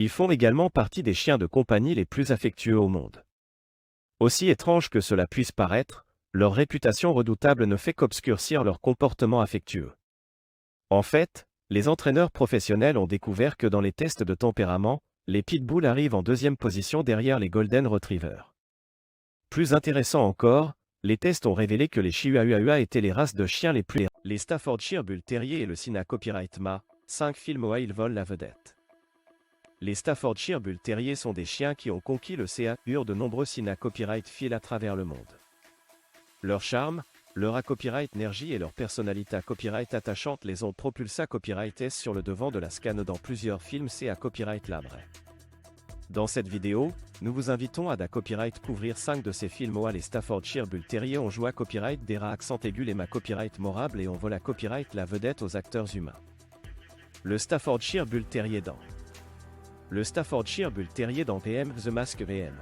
Ils font également partie des chiens de compagnie les plus affectueux au monde. Aussi étrange que cela puisse paraître, leur réputation redoutable ne fait qu'obscurcir leur comportement affectueux. En fait, les entraîneurs professionnels ont découvert que dans les tests de tempérament, les pitbulls arrivent en deuxième position derrière les golden retrievers. Plus intéressant encore, les tests ont révélé que les Chihuahua étaient les races de chiens les plus... Les Staffordshire Bull Terrier et le Sina Copyright Ma, 5 films où ils volent la vedette. Les Staffordshire Bull Terrier sont des chiens qui ont conquis le CA de nombreux Sina Copyright fils à travers le monde. Leur charme, leur copyright énergie et leur personnalité copyright attachante les ont propulsés copyright S sur le devant de la scène dans plusieurs films CA Copyright Labre. Dans cette vidéo, nous vous invitons à copyright couvrir 5 de ces films où les Staffordshire Bull Terrier ont joué à copyright des rats accent aigu les ma copyright morable et on vole à copyright la vedette aux acteurs humains. Le Staffordshire Bull Terrier dans Le Staffordshire Bull Terrier dans VM The Mask VM.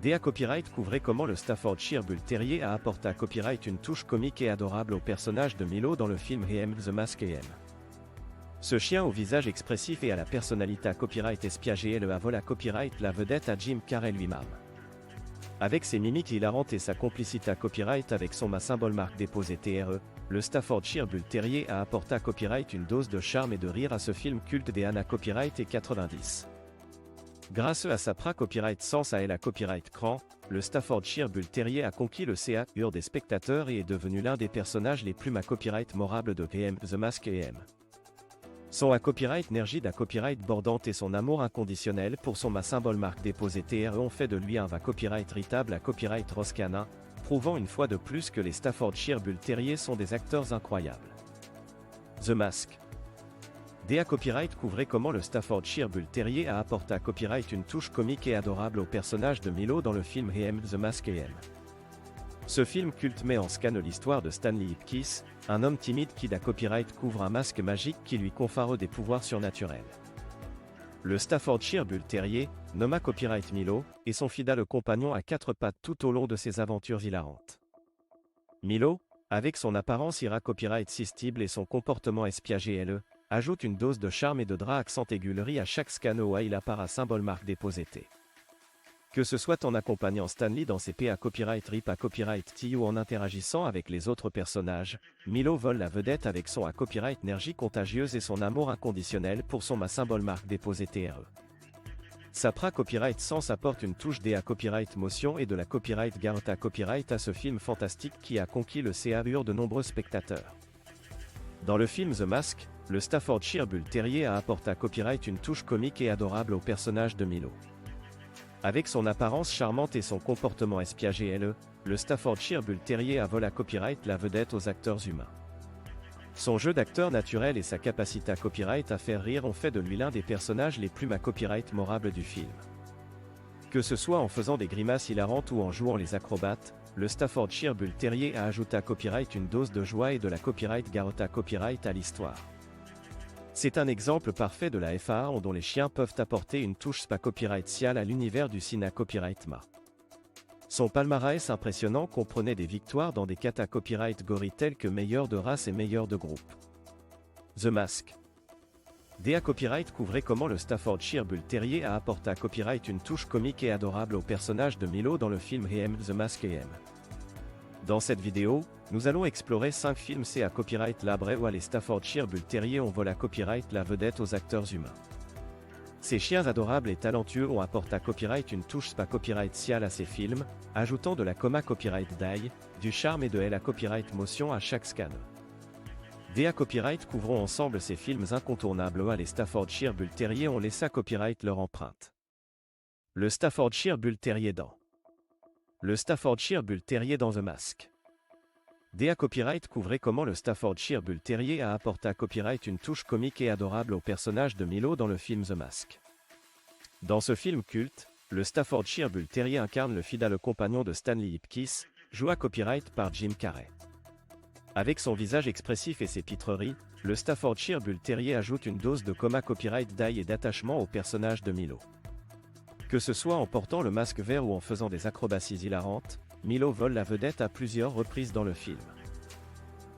DA Copyright couvrait comment le Staffordshire Bull Terrier a apporté à copyright une touche comique et adorable au personnage de Milo dans le film VM The Mask VM. Ce chien au visage expressif et à la personnalité à copyright espiagée et le a volé à copyright la vedette à Jim Carrey lui-même. Avec ses mimiques hilarantes et sa complicité à copyright avec son symbole marque déposé TRE, le Staffordshire Bull Terrier a apporté à copyright une dose de charme et de rire à ce film culte des années copyright et 90. Grâce à sa copyright sens à elle à copyright cran, le Staffordshire Bull Terrier a conquis le CA des spectateurs et est devenu l'un des personnages les plus copyright morables de VM The Mask EM. Son copyright énergie copyright bordante et son amour inconditionnel pour son symbole marque déposé TRE ont fait de lui un copyright ritable à copyright roscanin, prouvant une fois de plus que les Staffordshire Bull Terrier sont des acteurs incroyables. The Mask. DA Copyright couvrait comment le Staffordshire Bull Terrier a apporté à copyright une touche comique et adorable au personnage de Milo dans le film EM The Mask EM. Ce film culte met en scène l'histoire de Stanley Ipkiss, un homme timide qui copyright couvre un masque magique qui lui confère des pouvoirs surnaturels. Le Staffordshire Bull Terrier, nommé copyright Milo, est son fidèle compagnon à 4 pattes tout au long de ses aventures hilarantes. Milo, avec son apparence copyright sistible et son comportement espiagé LE, ajoute une dose de charme et de drap accent aigulerie à chaque scan où il apparaît à symbole marque déposé T. Que ce soit en accompagnant Stanley dans ses PA copyright RIP à copyright T ou en interagissant avec les autres personnages, Milo vole la vedette avec son copyright énergie contagieuse et son amour inconditionnel pour son symbole marque déposé TRE. Sa copyright sens apporte une touche DA copyright motion et de la copyright garota copyright à ce film fantastique qui a conquis le CA de nombreux spectateurs. Dans le film The Mask, le Staffordshire Bull Terrier a apporté à copyright une touche comique et adorable au personnage de Milo. Avec son apparence charmante et son comportement espiagé LE, le Staffordshire Bull Terrier a volé à copyright la vedette aux acteurs humains. Son jeu d'acteur naturel et sa capacité à copyright à faire rire ont fait de lui l'un des personnages les plus copyright morables du film. Que ce soit en faisant des grimaces hilarantes ou en jouant les acrobates, le Staffordshire Bull Terrier a ajouté à copyright une dose de joie et de la copyright garota copyright à l'histoire. C'est un exemple parfait de la FAA dont les chiens peuvent apporter une touche copyright ciale à l'univers du Sina Copyright Ma. Son palmarès impressionnant comprenait des victoires dans des katas copyright gory tels que meilleur de race et meilleur de groupe. The Mask. DA Copyright couvrait comment le Staffordshire Bull Terrier a apporté à copyright une touche comique et adorable au personnage de Milo dans le film EM The Mask EM. Dans cette vidéo, nous allons explorer 5 films CA copyright Labre où les Staffordshire Bull Terrier ont volé à copyright la vedette aux acteurs humains. Ces chiens adorables et talentueux ont apporté à copyright une touche copyright ciale à ces films, ajoutant de la copyright die, du charme et de la copyright motion à chaque scan. DA Copyright couvrons ensemble ces films incontournables où les Staffordshire Bull Terrier ont laissé à copyright leur empreinte. Le Staffordshire Bull Terrier dans Le Staffordshire Bull Terrier dans The Mask. DA Copyright couvrait comment le Staffordshire Bull Terrier a apporté à copyright une touche comique et adorable au personnage de Milo dans le film The Mask. Dans ce film culte, le Staffordshire Bull Terrier incarne le fidèle compagnon de Stanley Ipkiss, joué à copyright par Jim Carrey. Avec son visage expressif et ses pitreries, le Staffordshire Bull Terrier ajoute une dose de copyright die et d'attachement au personnage de Milo. Que ce soit en portant le masque vert ou en faisant des acrobaties hilarantes, Milo vole la vedette à plusieurs reprises dans le film.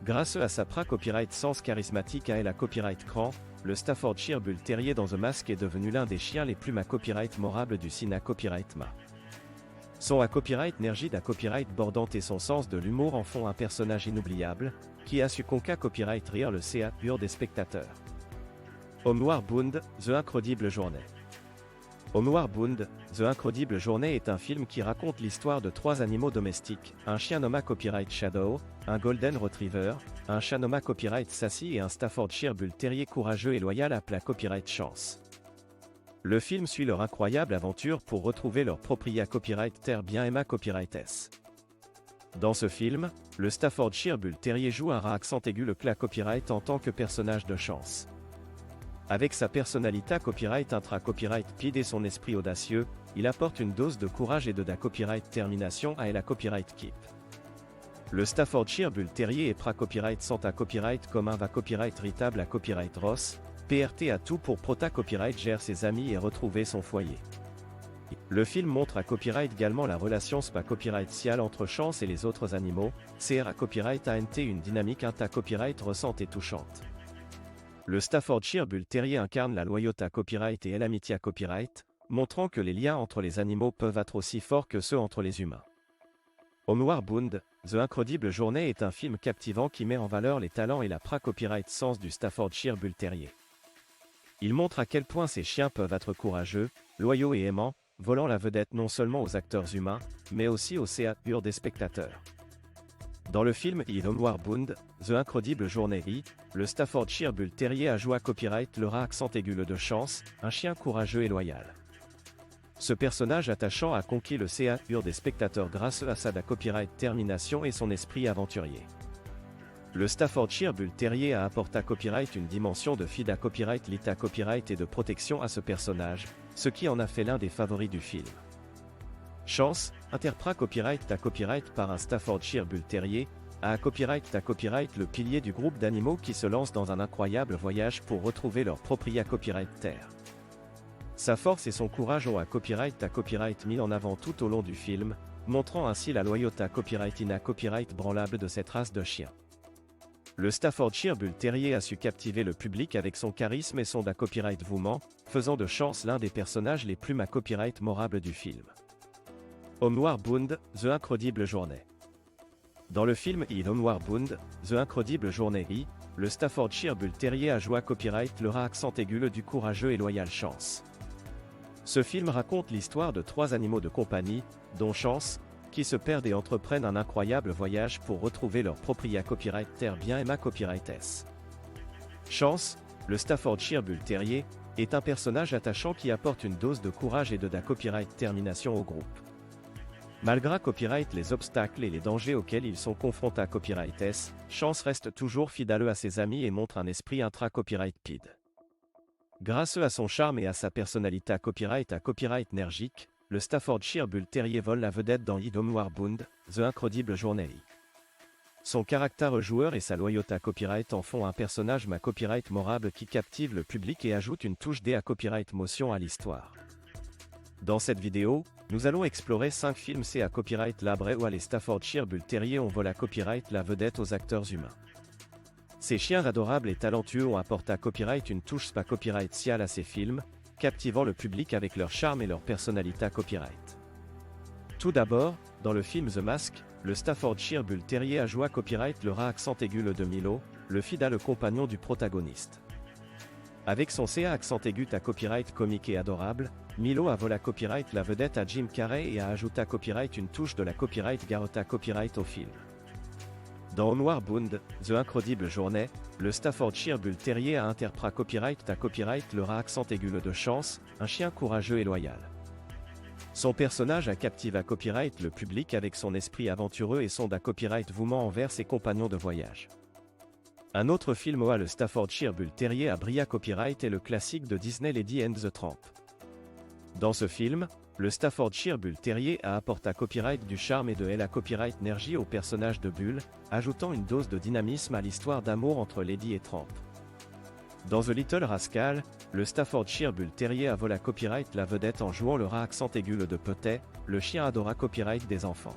Grâce à sa copyright sens charismatique à la copyright cran, le Staffordshire Bull Terrier dans The Mask est devenu l'un des chiens les plus copyright morables du cinéma copyright ma. Son copyright nergide à copyright bordante et son sens de l'humour en font un personnage inoubliable, qui a su conquérir copyright rire le CA pur des spectateurs. Homeward Bound, The Incredible Journey. Homeward Bound, The Incredible Journey est un film qui raconte l'histoire de 3 animaux domestiques, un chien nommé copyright Shadow, un Golden Retriever, un chat nommé copyright Sassy et un Staffordshire Bull Terrier courageux et loyal appelé copyright Chance. Le film suit leur incroyable aventure pour retrouver leur propriété copyright terre bien aimée copyright S. Dans ce film, le Staffordshire Bull Terrier joue un rat accent aigu le clat copyright en tant que personnage de Chance. Avec sa personnalité copyright intra-copyright pide et son esprit audacieux, il apporte une dose de courage et de copyright termination à la copyright keep. Le Staffordshire Bull Terrier est copyright sans à copyright commun va copyright ritable à copyright Ross, PRT à tout pour prota copyright gère ses amis et retrouver son foyer. Le film montre à copyright également la relation spa copyright ciale entre Chance et les autres animaux, CR à copyright ANT une dynamique inta copyright ressente et touchante. Le Staffordshire Bull Terrier incarne la loyauté à copyright et l'amitié à copyright, montrant que les liens entre les animaux peuvent être aussi forts que ceux entre les humains. Homeward Bound, The Incredible Journey est un film captivant qui met en valeur les talents et la copyright sens du Staffordshire Bull Terrier. Il montre à quel point ces chiens peuvent être courageux, loyaux et aimants, volant la vedette non seulement aux acteurs humains, mais aussi aux CA purs des spectateurs. Dans le film Homeward Bound, The Incredible Journey, le Staffordshire Bull Terrier a joué à copyright le rat accent aigu de Chance, un chien courageux et loyal. Ce personnage attachant a conquis le CA pur des spectateurs grâce à sa copyright termination et son esprit aventurier. Le Staffordshire Bull Terrier a apporté à copyright une dimension de feed à copyright lit à copyright et de protection à ce personnage, ce qui en a fait l'un des favoris du film. Chance, interprète copyright à copyright par un Staffordshire Bull Terrier, a copyright à copyright le pilier du groupe d'animaux qui se lance dans un incroyable voyage pour retrouver leur propriété copyright terre. Sa force et son courage ont à copyright mis en avant tout au long du film, montrant ainsi la loyauté à copyright branlable de cette race de chiens. Le Staffordshire Bull Terrier a su captiver le public avec son charisme et son copyright vouement, faisant de Chance l'un des personnages les plus copyright morables du film. Homeward Bound, The Incredible Journey. Dans le film Homeward Bound, The Incredible Journey, le Staffordshire Bull Terrier a joué à copyright le rat accent aigu du courageux et loyal Chance. Ce film raconte l'histoire de 3 animaux de compagnie, dont Chance, qui se perdent et entreprennent un incroyable voyage pour retrouver leur propriété copyright terre bien aimée copyright S. Chance, le Staffordshire Bull Terrier, est un personnage attachant qui apporte une dose de courage et de copyright termination au groupe. Malgré copyright les obstacles et les dangers auxquels ils sont confrontés à copyright S, Chance reste toujours fidèle à ses amis et montre un esprit intra-copyright PID. Grâce à son charme et à sa personnalité à copyright énergique, le Staffordshire Bull Terrier vole la vedette dans Homeward Bound, The Incredible Journey. Son caractère joueur et sa loyauté à copyright en font un personnage copyright morable qui captive le public et ajoute une touche à copyright motion à l'histoire. Dans cette vidéo, nous allons explorer 5 films à copyright labré où les Staffordshire Bull Terrier ont volé à copyright la vedette aux acteurs humains. Ces chiens adorables et talentueux ont apporté à copyright une touche copyright ciale à ces films, captivant le public avec leur charme et leur personnalité à copyright. Tout d'abord, dans le film The Mask, le Staffordshire Bull Terrier a joué à copyright le rat accent aigu de Milo, le fidèle compagnon du protagoniste. Avec son CA accent aigu à copyright comique et adorable, Milo a volé à copyright la vedette à Jim Carrey et a ajouté à copyright une touche de copyright Garota copyright au film. Dans Homeward Bound, The Incredible Journey, le Staffordshire Bull Terrier a interprété à copyright le rat accent aigu de Chance, un chien courageux et loyal. Son personnage a captivé à copyright le public avec son esprit aventureux et son copyright vouement envers ses compagnons de voyage. Un autre film où le Staffordshire Bull Terrier a brillé à copyright est le classique de Disney Lady and the Tramp. Dans ce film, le Staffordshire Bull Terrier a apporté à copyright du charme et de la copyright énergie au personnage de Bull, ajoutant une dose de dynamisme à l'histoire d'amour entre Lady et Tramp. Dans The Little Rascal, le Staffordshire Bull Terrier a volé à copyright la vedette en jouant le rat accent aigu de Petit, le chien adora copyright des enfants.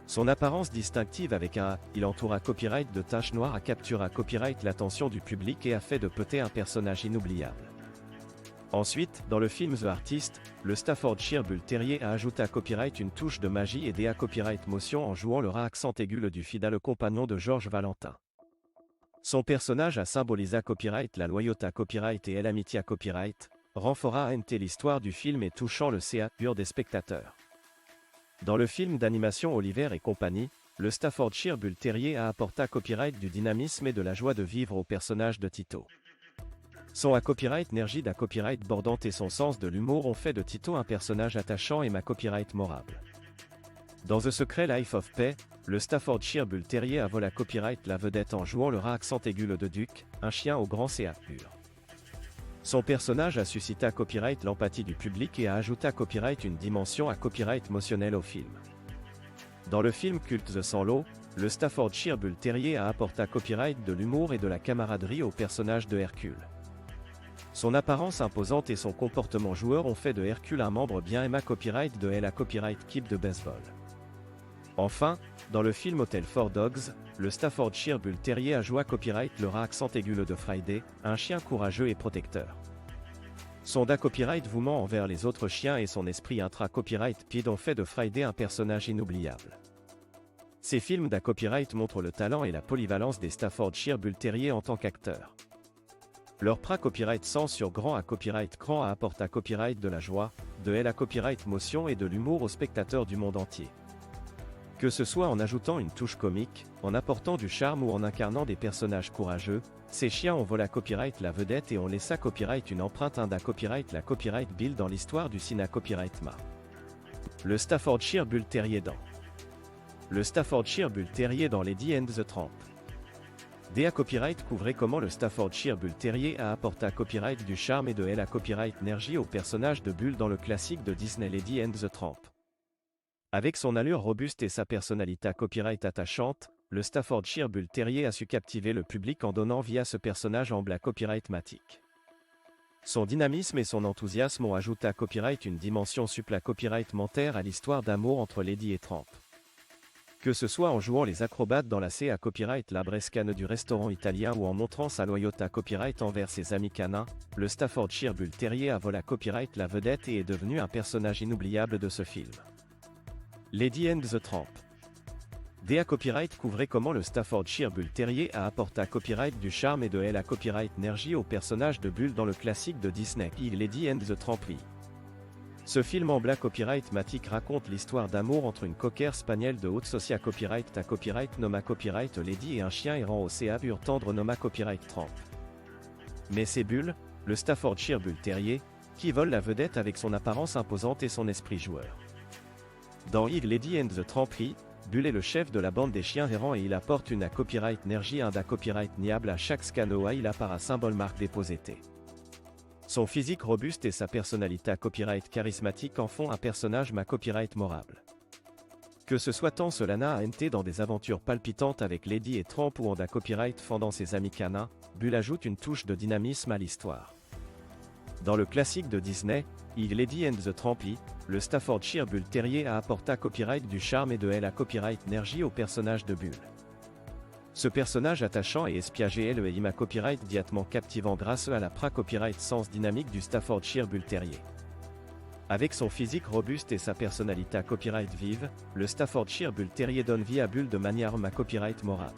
Son apparence distinctive avec un « il entoure à copyright de taches noires » a capturé à copyright l'attention du public et a fait de Peter un personnage inoubliable. Ensuite, dans le film The Artist, le Staffordshire Bull Terrier a ajouté à copyright une touche de magie et à copyright motion en jouant le rat accent aigu du fidèle compagnon de Georges Valentin. Son personnage a symbolisé à copyright la loyauté à copyright et l'amitié à copyright, renforçant l'histoire du film et touchant le pur des spectateurs. Dans le film d'animation Oliver et compagnie, le Staffordshire Bull Terrier a apporté à copyright du dynamisme et de la joie de vivre au personnage de Tito. Son à copyright nergide à copyright bordante et son sens de l'humour ont fait de Tito un personnage attachant et ma copyright morable. Dans The Secret Life of Pay, le Staffordshire Bull Terrier a volé à copyright la vedette en jouant le rat accent aigu de Duc, un chien au grand CA pur. Son personnage a suscité à copyright l'empathie du public et a ajouté à copyright une dimension à copyright émotionnelle au film. Dans le film culte The Sans-Lot, le Staffordshire Bull Terrier a apporté à copyright de l'humour et de la camaraderie au personnage de Hercule. Son apparence imposante et son comportement joueur ont fait de Hercule un membre bien aimé à copyright de la copyright keep de baseball. Enfin, dans le film Hotel for Dogs, le Staffordshire Bull Terrier a joué à copyright le rat accent aigu de Friday, un chien courageux et protecteur. Son copyright vouement envers les autres chiens et son esprit intra-copyright pied ont fait de Friday un personnage inoubliable. Ces films copyright montrent le talent et la polyvalence des Staffordshire Bull Terrier en tant qu'acteurs. Leur copyright sens sur grand à copyright cran apporte à copyright de la joie, de la copyright motion et de l'humour aux spectateurs du monde entier. Que ce soit en ajoutant une touche comique, en apportant du charme ou en incarnant des personnages courageux, ces chiens ont volé à copyright la vedette et ont laissé à copyright une empreinte copyright la copyright bill dans l'histoire du cinéma copyright ma. Le Staffordshire Bull Terrier dans Le Staffordshire Bull Terrier dans Lady and the Tramp. DA Copyright couvrait comment le Staffordshire Bull Terrier a apporté à copyright du charme et de la copyright énergie au personnage de Bull dans le classique de Disney Lady and the Tramp. Avec son allure robuste et sa personnalité à copyright attachante, le Staffordshire Bull Terrier a su captiver le public en donnant via ce personnage en copyright matique. Son dynamisme et son enthousiasme ont ajouté à copyright une dimension copyright mentaire à l'histoire d'amour entre Lady et Tramp. Que ce soit en jouant les acrobates dans la à copyright la brescane du restaurant italien ou en montrant sa loyauté à copyright envers ses amis canins, le Staffordshire Bull Terrier a volé à copyright la vedette et est devenu un personnage inoubliable de ce film. Lady and the Tramp. DA Copyright couvrait comment le Staffordshire Bull Terrier a apporté à copyright du charme et de la copyright énergie au personnage de Bull dans le classique de Disney, Lady and the Tramp. Ce film en copyright matique raconte l'histoire d'amour entre une cocker spaniel de haute socie à copyright nommé copyright Lady et un chien errant au CA pur tendre nommé copyright Tramp. Mais c'est Bull, le Staffordshire Bull Terrier, qui vole la vedette avec son apparence imposante et son esprit joueur. Dans Lady and the Tramp, Bull est le chef de la bande des chiens errants et il apporte une copyright énergie copyright niable à chaque scanoa il apparaît symbole marque déposé. Son physique robuste et sa personnalité à copyright charismatique en font un personnage copyright morable. Que ce soit tant Solana ANT dans des aventures palpitantes avec Lady et Tramp ou en copyright fendant ses amis canins, Bull ajoute une touche de dynamisme à l'histoire. Dans le classique de Disney, Lady and the Tramp, le Staffordshire Bull Terrier a apporté à copyright du charme et de la copyright énergie au personnage de Bull. Ce personnage attachant et espiègé est copyright diatement captivant grâce à la copyright sens dynamique du Staffordshire Bull Terrier. Avec son physique robuste et sa personnalité à copyright vive, le Staffordshire Bull Terrier donne vie à Bull de manière copyright morale.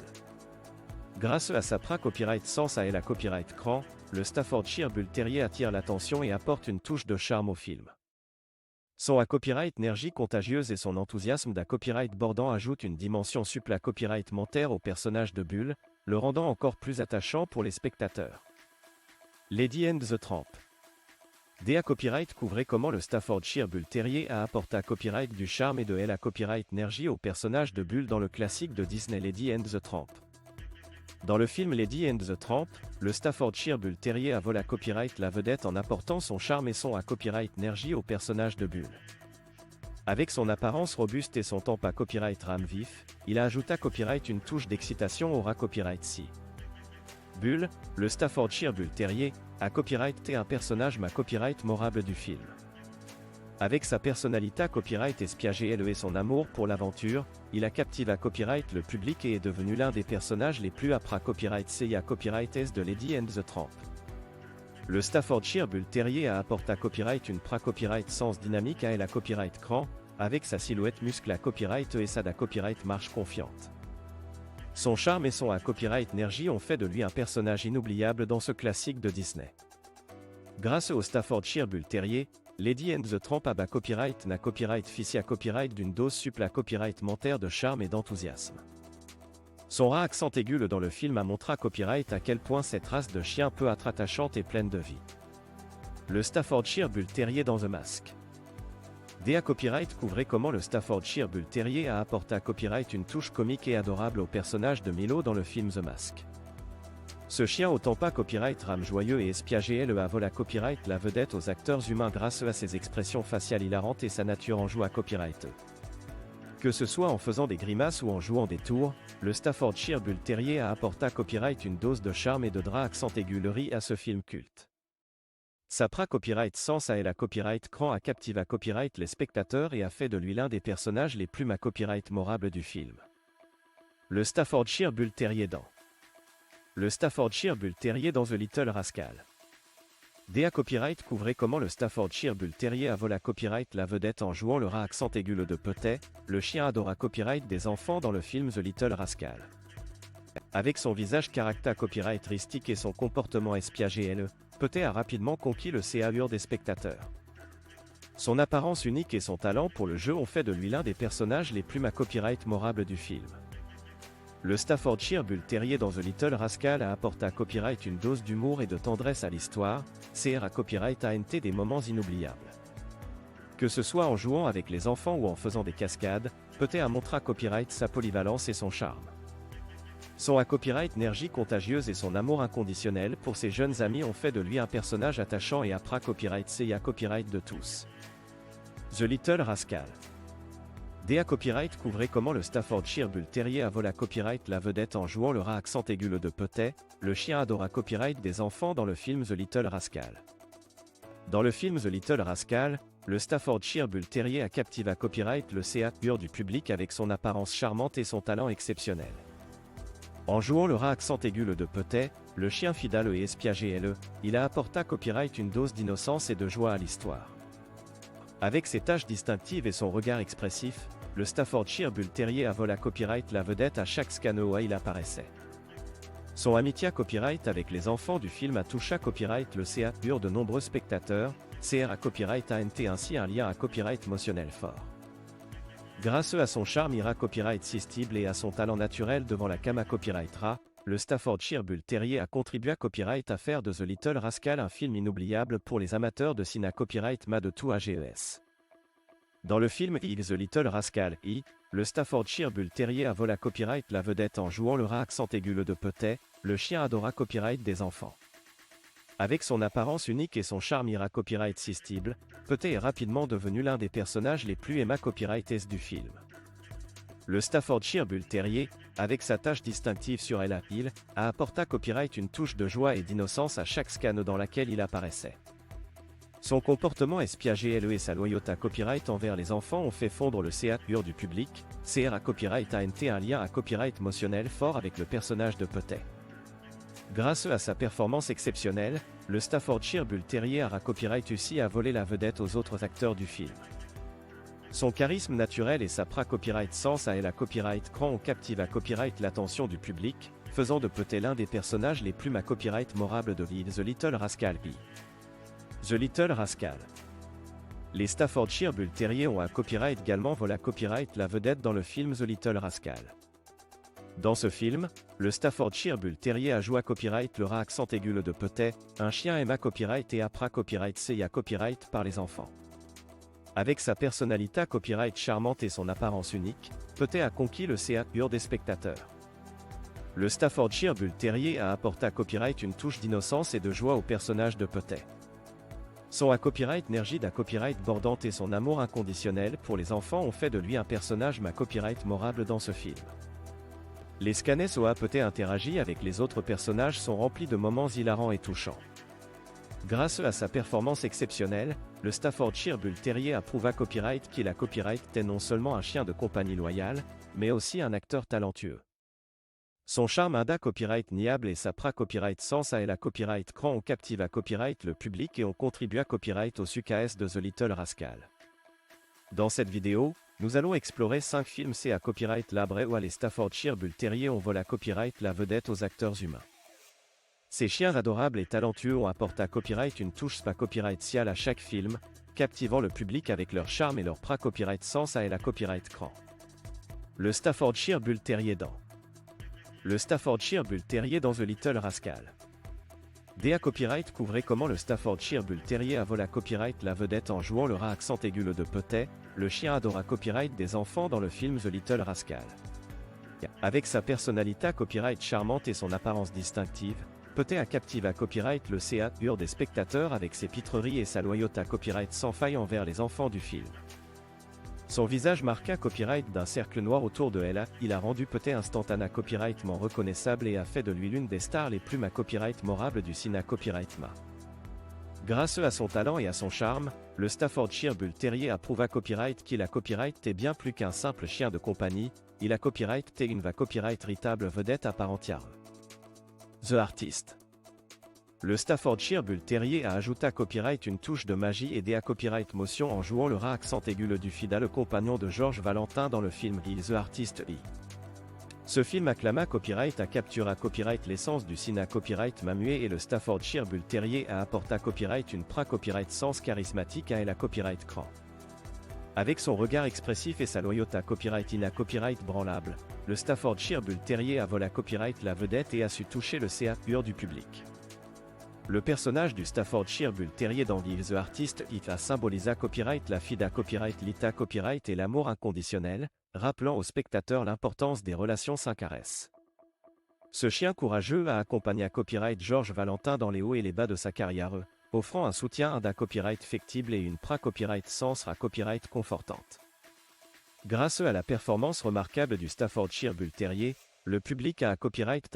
Grâce à sa copyright sens à la copyright cran, le Staffordshire Bull Terrier attire l'attention et apporte une touche de charme au film. Son copyright énergie contagieuse et son enthousiasme copyright bordant ajoutent une dimension copyright mentaire au personnage de Bull, le rendant encore plus attachant pour les spectateurs. Lady and the Tramp. DA Copyright couvrait comment le Staffordshire Bull Terrier a apporté à copyright du charme et de la copyright énergie au personnage de Bull dans le classique de Disney Lady and the Tramp. Dans le film Lady and the Tramp, le Staffordshire Bull Terrier a volé à copyright la vedette en apportant son charme et son copyright énergie au personnage de Bull. Avec son apparence robuste et son temps copyright rame vif, il a ajouté à copyright une touche d'excitation au copyright si. Bull, le Staffordshire Bull Terrier, a copyright un personnage copyright morable du film. Avec sa personnalité à copyright espiagé et son amour pour l'aventure, il a captivé à copyright le public et est devenu l'un des personnages les plus âpres à copyright C à copyright S de Lady and the Tramp. Le Staffordshire Bull Terrier a apporté à copyright une pra-copyright sens dynamique à elle à copyright cran, avec sa silhouette muscle à copyright et sa copyright marche confiante. Son charme et son à copyright énergie ont fait de lui un personnage inoubliable dans ce classique de Disney. Grâce au Staffordshire Bull Terrier, Lady and the Tramp a bas copyright n'a copyright fissi à copyright d'une dose supple à copyright mentaire de charme et d'enthousiasme. Son rat accent aigu dans le film a montré à copyright à quel point cette race de chien peut être attachante et pleine de vie. Le Staffordshire Bull Terrier dans The Mask. DA Copyright couvrait comment le Staffordshire Bull Terrier a apporté à copyright une touche comique et adorable au personnage de Milo dans le film The Mask. Ce chien au pas copyright rame joyeux et espiagé a volé à copyright la vedette aux acteurs humains grâce à ses expressions faciales hilarantes et sa nature en joue à copyright. Que ce soit en faisant des grimaces ou en jouant des tours, le Staffordshire Bull Terrier a apporté à copyright une dose de charme et de drap accent aiguillerie à ce film culte. Sa pra-copyright sens à elle a copyright cran a captivé à copyright les spectateurs et a fait de lui l'un des personnages les plus à copyright mémorables du film. Le Staffordshire Bull Terrier dans Le Staffordshire Bull Terrier dans The Little Rascal. DA Copyright couvrait comment le Staffordshire Bull Terrier a volé à copyright la vedette en jouant le rat accent aigu de Petet, le chien adore à copyright des enfants dans le film The Little Rascal. Avec son visage caractère copyright ristique et son comportement espiagé Petet a rapidement conquis le CAUR des spectateurs. Son apparence unique et son talent pour le jeu ont fait de lui l'un des personnages les plus à copyright mémorables du film. Le Staffordshire Bull Terrier dans The Little Rascal a apporté à copyright une dose d'humour et de tendresse à l'histoire, CR à copyright ANT des moments inoubliables. Que ce soit en jouant avec les enfants ou en faisant des cascades, Petet a montré à copyright sa polyvalence et son charme. Son à copyright énergie contagieuse et son amour inconditionnel pour ses jeunes amis ont fait de lui un personnage attachant et à copyright C à copyright de tous. The Little Rascal. DA Copyright couvrait comment le Staffordshire Bull Terrier a volé à copyright la vedette en jouant le rat accent aigu de Petet, le chien adore à copyright des enfants dans le film The Little Rascal. Dans le film The Little Rascal, le Staffordshire Bull Terrier a captivé à copyright le CAUR du public avec son apparence charmante et son talent exceptionnel. En jouant le rat accent aigu de Petet, le chien fidèle et espiagé il a apporté à copyright une dose d'innocence et de joie à l'histoire. Avec ses taches distinctives et son regard expressif, le Staffordshire Bull Terrier a volé à copyright la vedette à chaque scan où il apparaissait. Son amitié à copyright avec les enfants du film a touché à copyright le CAUR de nombreux spectateurs, CR à copyright ANT ainsi un lien à copyright émotionnel fort. Grâce à son charme ira copyright sistible et à son talent naturel devant la cam à copyright rat, le Staffordshire Bull Terrier a contribué à copyright à faire de The Little Rascal un film inoubliable pour les amateurs de cinéma copyright de tout AGES. Dans le film The Little Rascal le Staffordshire Bull Terrier a volé à copyright la vedette en jouant le rat accent aigu de Petet, le chien adora copyright des enfants. Avec son apparence unique et son charme ira copyright sistible, Petet est rapidement devenu l'un des personnages les plus aimés copyright S du film. Le Staffordshire Bull Terrier, avec sa tache distinctive sur elle a apporté à copyright une touche de joie et d'innocence à chaque scan dans laquelle il apparaissait. Son comportement espiagé et sa loyauté à copyright envers les enfants ont fait fondre le CAUR du public, CR à copyright ANT un lien à copyright émotionnel fort avec le personnage de Petet. Grâce à sa performance exceptionnelle, le Staffordshire Bull Terrier a copyright aussi à voler la vedette aux autres acteurs du film. Son charisme naturel et sa pra-copyright sens à elle à copyright cran ont captivé à copyright l'attention du public, faisant de Petet l'un des personnages les plus à copyright mémorables de The Little Rascal The Little Rascal. Les Staffordshire Bull Terrier ont à copyright également volé à copyright la vedette dans le film The Little Rascal. Dans ce film, le Staffordshire Bull Terrier a joué à copyright le rat accent aigu de Petet, un chien aime à copyright et à copyright C à copyright par les enfants. Avec sa personnalité à copyright charmante et son apparence unique, Petet a conquis le CAUR des spectateurs. Le Staffordshire Bull Terrier a apporté à copyright une touche d'innocence et de joie au personnage de Petet. Son à copyright énergie à copyright bordante et son amour inconditionnel pour les enfants ont fait de lui un personnage à copyright mémorable dans ce film. Les scanners où Petet interagit avec les autres personnages sont remplis de moments hilarants et touchants. Grâce à sa performance exceptionnelle, le Staffordshire Bull Terrier approuva Copyright qu'il a Copyright est non seulement un chien de compagnie loyal, mais aussi un acteur talentueux. Son charme inda Copyright niable et sa pra Copyright sens à la Copyright cran ont captivé à Copyright le public et ont contribué à Copyright au succès de The Little Rascal. Dans cette vidéo, nous allons explorer 5 films c'est à Copyright labré où les Staffordshire Bull Terrier ont volé à Copyright la vedette aux acteurs humains. Ces chiens adorables et talentueux ont apporté à Copyright une touche spa Copyright cial à chaque film, captivant le public avec leur charme et leur pra Copyright sens à la Copyright cran. Le Staffordshire Bull Terrier dans Le Staffordshire Bull Terrier dans The Little Rascal. DA Copyright couvrait comment le Staffordshire Bull Terrier a volé à Copyright la vedette en jouant le rat accent aigu de Petit, le chien adora Copyright des enfants dans le film The Little Rascal. Avec sa personnalité Copyright charmante et son apparence distinctive, Petit a captivé à Copyright le CA des spectateurs avec ses pitreries et sa loyauté à Copyright sans faille envers les enfants du film. Son visage marqua Copyright d'un cercle noir autour de elle, il a rendu Petit instantanément Copyrightement reconnaissable et a fait de lui l'une des stars les plus Copyright morables du cinéma Copyright ma. Grâce à son talent et à son charme, le Staffordshire Bull Terrier approuva Copyright qu'il a Copyright est bien plus qu'un simple chien de compagnie, il a Copyright est une Copyright véritable vedette à part entière. The Artist. Le Staffordshire Bull Terrier a ajouté à Copyright une touche de magie et à Copyright motion en jouant le rat accent aigu du fidèle compagnon de Georges Valentin dans le film The Artist. Ce film acclama Copyright a capturé à Copyright l'essence du cinéma Copyright mamué et le Staffordshire Bull Terrier a apporté à Copyright une pra Copyright sens charismatique à la Copyright cran. Avec son regard expressif et sa loyauté à Copyright Copyright branlable, le Staffordshire Bull Terrier a volé à Copyright la vedette et a su toucher le CA pur du public. Le personnage du Staffordshire Bull Terrier dans The Artist a symbolisé Copyright la fida Copyright l'ita Copyright et l'amour inconditionnel, rappelant aux spectateurs l'importance des relations sans caresse. Ce chien courageux a accompagné à Copyright Georges Valentin dans les hauts et les bas de sa carrière, offrant un soutien d'un Copyright fictible et une pra Copyright sens à Copyright confortante. Grâce à la performance remarquable du Staffordshire Bull Terrier, le public a Copyright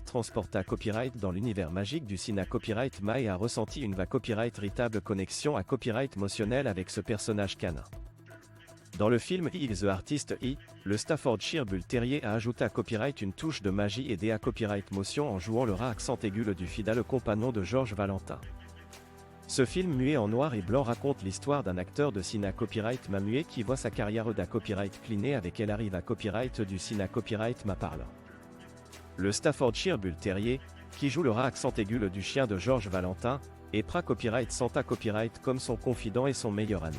transporté à Copyright dans l'univers magique du cinéma Copyright ma et a ressenti une Copyright véritable connexion à Copyright émotionnelle avec ce personnage canin. Dans le film The Artist le Staffordshire Bull Terrier a ajouté à Copyright une touche de magie et à Copyright motion en jouant le rat accent aigu du fidèle compagnon de Georges Valentin. Ce film muet en noir et blanc raconte l'histoire d'un acteur de cinéma Copyright ma muet qui voit sa carrière d'à Copyright clinée avec elle arrive à Copyright du cinéma Copyright ma parlant. Le Staffordshire Bull Terrier, qui joue le rat accent aigu du chien de Georges Valentin, et pra Copyright senta Copyright comme son confident et son meilleur ami.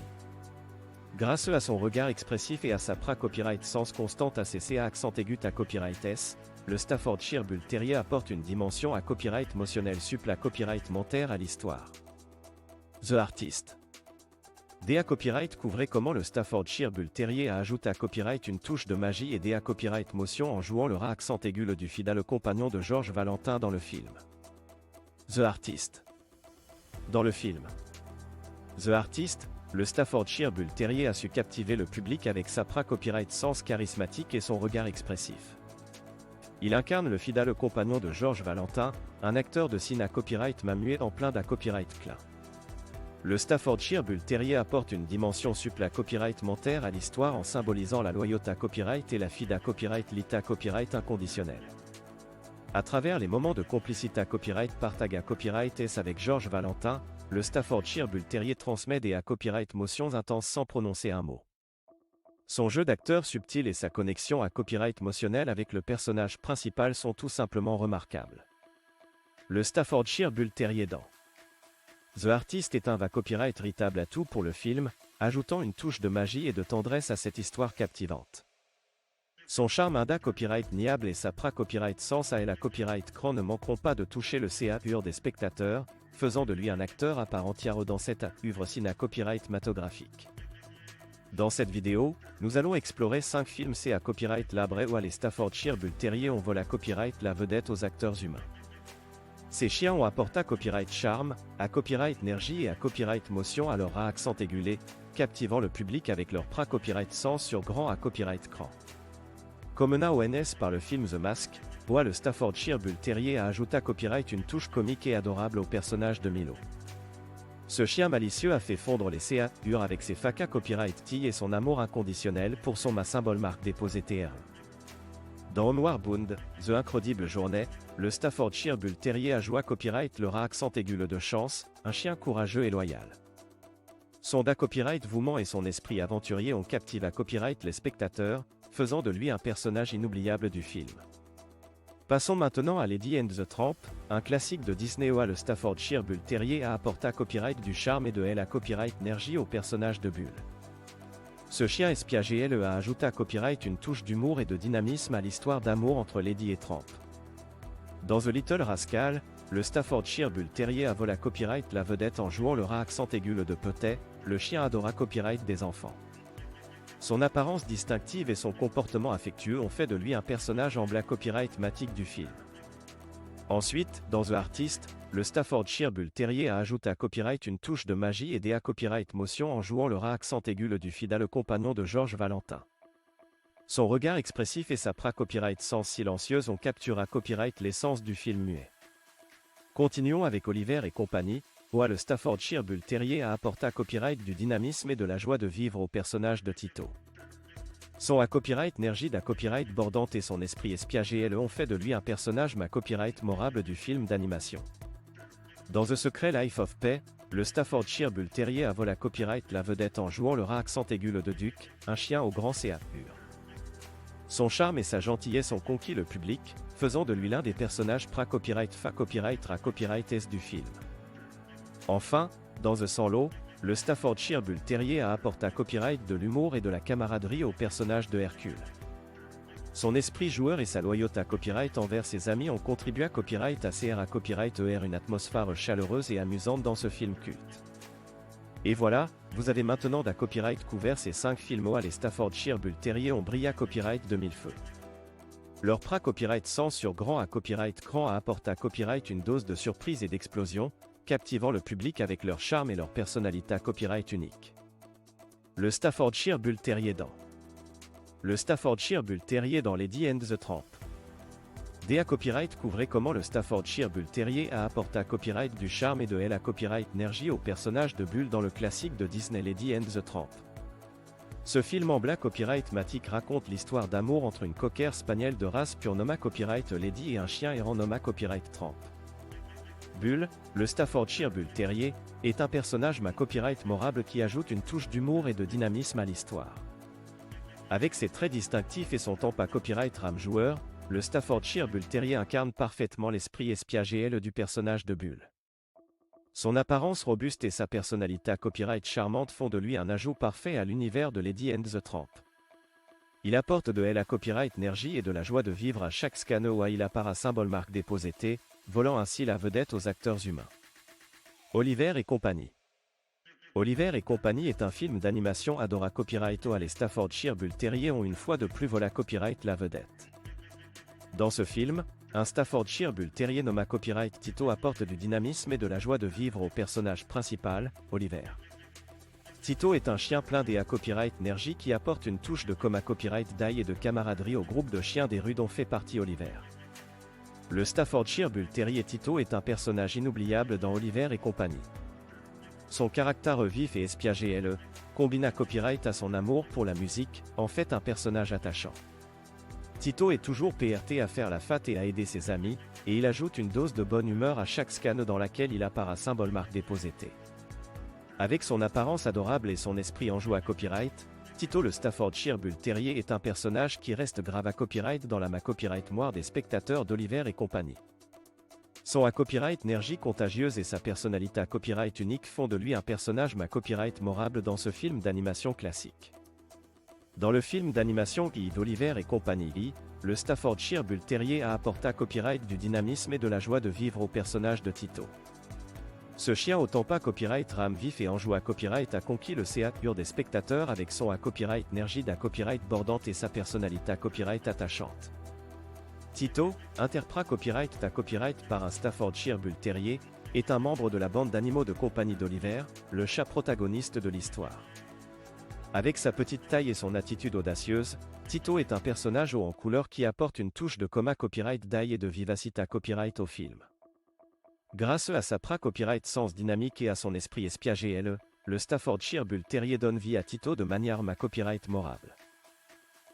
Grâce à son regard expressif et à sa pra Copyright sens constante à ses CA accent aigu à Copyright S, le Staffordshire Bull Terrier apporte une dimension à Copyright émotionnel supla Copyright mentaire à l'histoire. The Artist. DA Copyright couvrait comment le Staffordshire Bull Terrier a ajouté à Copyright une touche de magie et DA Copyright motion en jouant le rat accent aigu du fidèle compagnon de Georges Valentin dans le film. The Artist. Dans le film The Artist, le Staffordshire Bull Terrier a su captiver le public avec sa pra Copyright sens charismatique et son regard expressif. Il incarne le fidèle compagnon de Georges Valentin, un acteur de cinéma Copyright ma muet en plein Copyright clin. Le Staffordshire Bull Terrier apporte une dimension supla Copyright mentaire à l'histoire en symbolisant la loyauté à Copyright et la fida Copyright l'ita Copyright inconditionnel. À travers les moments de complicité à Copyright partage à Copyright S avec Georges Valentin, le Staffordshire Bull Terrier transmet des Copyright motions intenses sans prononcer un mot. Son jeu d'acteur subtil et sa connexion à Copyright émotionnel avec le personnage principal sont tout simplement remarquables. Le Staffordshire Bull Terrier dans The Artist est un Copyright véritable atout pour le film, ajoutant une touche de magie et de tendresse à cette histoire captivante. Son charme inda Copyright niable et sa pra Copyright sens à la Copyright cran ne manqueront pas de toucher le CA pur des spectateurs, faisant de lui un acteur à part entière dans cette œuvre cinéma Copyright matographique. Dans cette vidéo, nous allons explorer 5 films CA Copyright labré où les Staffordshire Bull Terrier ont volé à Copyright la vedette aux acteurs humains. Ces chiens ont apporté à Copyright charme, à Copyright énergie et à Copyright motion à leur rat accent aigulé, captivant le public avec leur pra Copyright sens sur grand à Copyright cran. Comme un ONS par le film The Mask, le Staffordshire Bull Terrier a ajouté à Copyright une touche comique et adorable au personnage de Milo. Ce chien malicieux a fait fondre les CA avec ses FAQA Copyright T et son amour inconditionnel pour son symbole marque déposé TR. Dans Onward Bound, The Incredible Journey, le Staffordshire Bull Terrier a joie copyright le rat accent aigu de chance, un chien courageux et loyal. Son copyright vouement et son esprit aventurier ont captivé à copyright les spectateurs, faisant de lui un personnage inoubliable du film. Passons maintenant à Lady and the Tramp, un classique de Disney où le Staffordshire Bull Terrier a apporté copyright du charme et de la copyright énergie au personnage de Bull. Ce chien espiègé a ajouté copyright une touche d'humour et de dynamisme à l'histoire d'amour entre Lady et Tramp. Dans The Little Rascal, le Staffordshire Bull Terrier a volé copyright la vedette en jouant le rat accent aigu de Petit, le chien adora copyright des enfants. Son apparence distinctive et son comportement affectueux ont fait de lui un personnage emblématique copyright-matique du film. Ensuite, dans The Artist, le Staffordshire Bull Terrier a ajouté à copyright une touche de magie et à copyright motion en jouant le rat accent aigu du fidèle compagnon de Georges Valentin. Son regard expressif et sa copyright sens silencieuse ont capturé à copyright l'essence du film muet. Continuons avec Oliver et compagnie, où le Staffordshire Bull Terrier a apporté copyright du dynamisme et de la joie de vivre au personnage de Tito. Son copyright énergie copyright bordante et son esprit espiègé ont fait de lui un personnage copyright mémorable du film d'animation. Dans The Secret Life of Pi, le Staffordshire Bull Terrier a volé copyright la vedette en jouant le rat accent aigu de Duke, un chien au grand CA pur. Son charme et sa gentillesse ont conquis le public, faisant de lui l'un des personnages copyright copyright S du film. Enfin, dans The Sans Lot, le Staffordshire Bull Terrier a apporté copyright de l'humour et de la camaraderie au personnage de Hercule. Son esprit joueur et sa loyauté à copyright envers ses amis ont contribué à copyright à CR à copyright une atmosphère chaleureuse et amusante dans ce film culte. Et voilà, vous avez maintenant copyright couvert ces 5 films où les Staffordshire Bull Terrier ont brillé à copyright de mille feux. Leur copyright sens sur grand à copyright cran a apporté à copyright une dose de surprise et d'explosion, captivant le public avec leur charme et leur personnalité à copyright unique. Le Staffordshire Bull Terrier dans Le Staffordshire Bull Terrier dans Lady and the Tramp. DA Copyright couvrait comment le Staffordshire Bull Terrier a apporté copyright du charme et de la copyright énergie au personnage de Bull dans le classique de Disney Lady and the Tramp. Ce film en black copyright matique raconte l'histoire d'amour entre une cocker spaniel de race pure nommée copyright Lady et un chien errant nommé copyright Tramp. Bull, le Staffordshire Bull Terrier, est un personnage copyright mémorable qui ajoute une touche d'humour et de dynamisme à l'histoire. Avec ses traits distinctifs et son temps copyright rame joueur, le Staffordshire Bull Terrier incarne parfaitement l'esprit espiègé du personnage de Bull. Son apparence robuste et sa personnalité à copyright charmante font de lui un ajout parfait à l'univers de Lady and the Tramp. Il apporte de la copyright énergie et de la joie de vivre à chaque scan où il apparaît symbole marque déposé T, volant ainsi la vedette aux acteurs humains. Oliver et compagnie. Oliver et compagnie est un film d'animation adora copyright où les Staffordshire Bull Terrier ont une fois de plus volé copyright la vedette. Dans ce film, un Staffordshire Bull Terrier nommé copyright Tito apporte du dynamisme et de la joie de vivre au personnage principal, Oliver. Tito est un chien plein de copyright énergie qui apporte une touche de copyright d'ail et de camaraderie au groupe de chiens des rues dont fait partie Oliver. Le Staffordshire Bull Terrier Tito est un personnage inoubliable dans Oliver et compagnie. Son caractère vif et espiègé combine copyright à son amour pour la musique, en fait un personnage attachant. Tito est toujours PRT à faire la fête et à aider ses amis, et il ajoute une dose de bonne humeur à chaque scan dans laquelle il apparaît symbole marque déposé T. Avec son apparence adorable et son esprit en joue à copyright, Tito le Staffordshire Bull Terrier est un personnage qui reste grave à copyright dans la copyright moire des spectateurs d'Oliver et compagnie. Son copyright énergie contagieuse et sa personnalité à copyright unique font de lui un personnage copyright mémorable dans ce film d'animation classique. Dans le film d'animation d'Oliver et compagnie, le Staffordshire Bull Terrier a apporté copyright du dynamisme et de la joie de vivre au personnage de Tito. Ce chien au temps copyright rame vif et en joue à copyright a conquis le CA pur des spectateurs avec son copyright énergie copyright bordante et sa personnalité à copyright attachante. Tito, interprète copyright copyright par un Staffordshire Bull Terrier, est un membre de la bande d'animaux de compagnie d'Oliver, le chat protagoniste de l'histoire. Avec sa petite taille et son attitude audacieuse, Tito est un personnage haut en couleur qui apporte une touche de copyright d'ail et de vivacité copyright au film. Grâce à sa copyright sens dynamique et à son esprit espiègé, le Staffordshire Bull Terrier donne vie à Tito de manière copyright morale.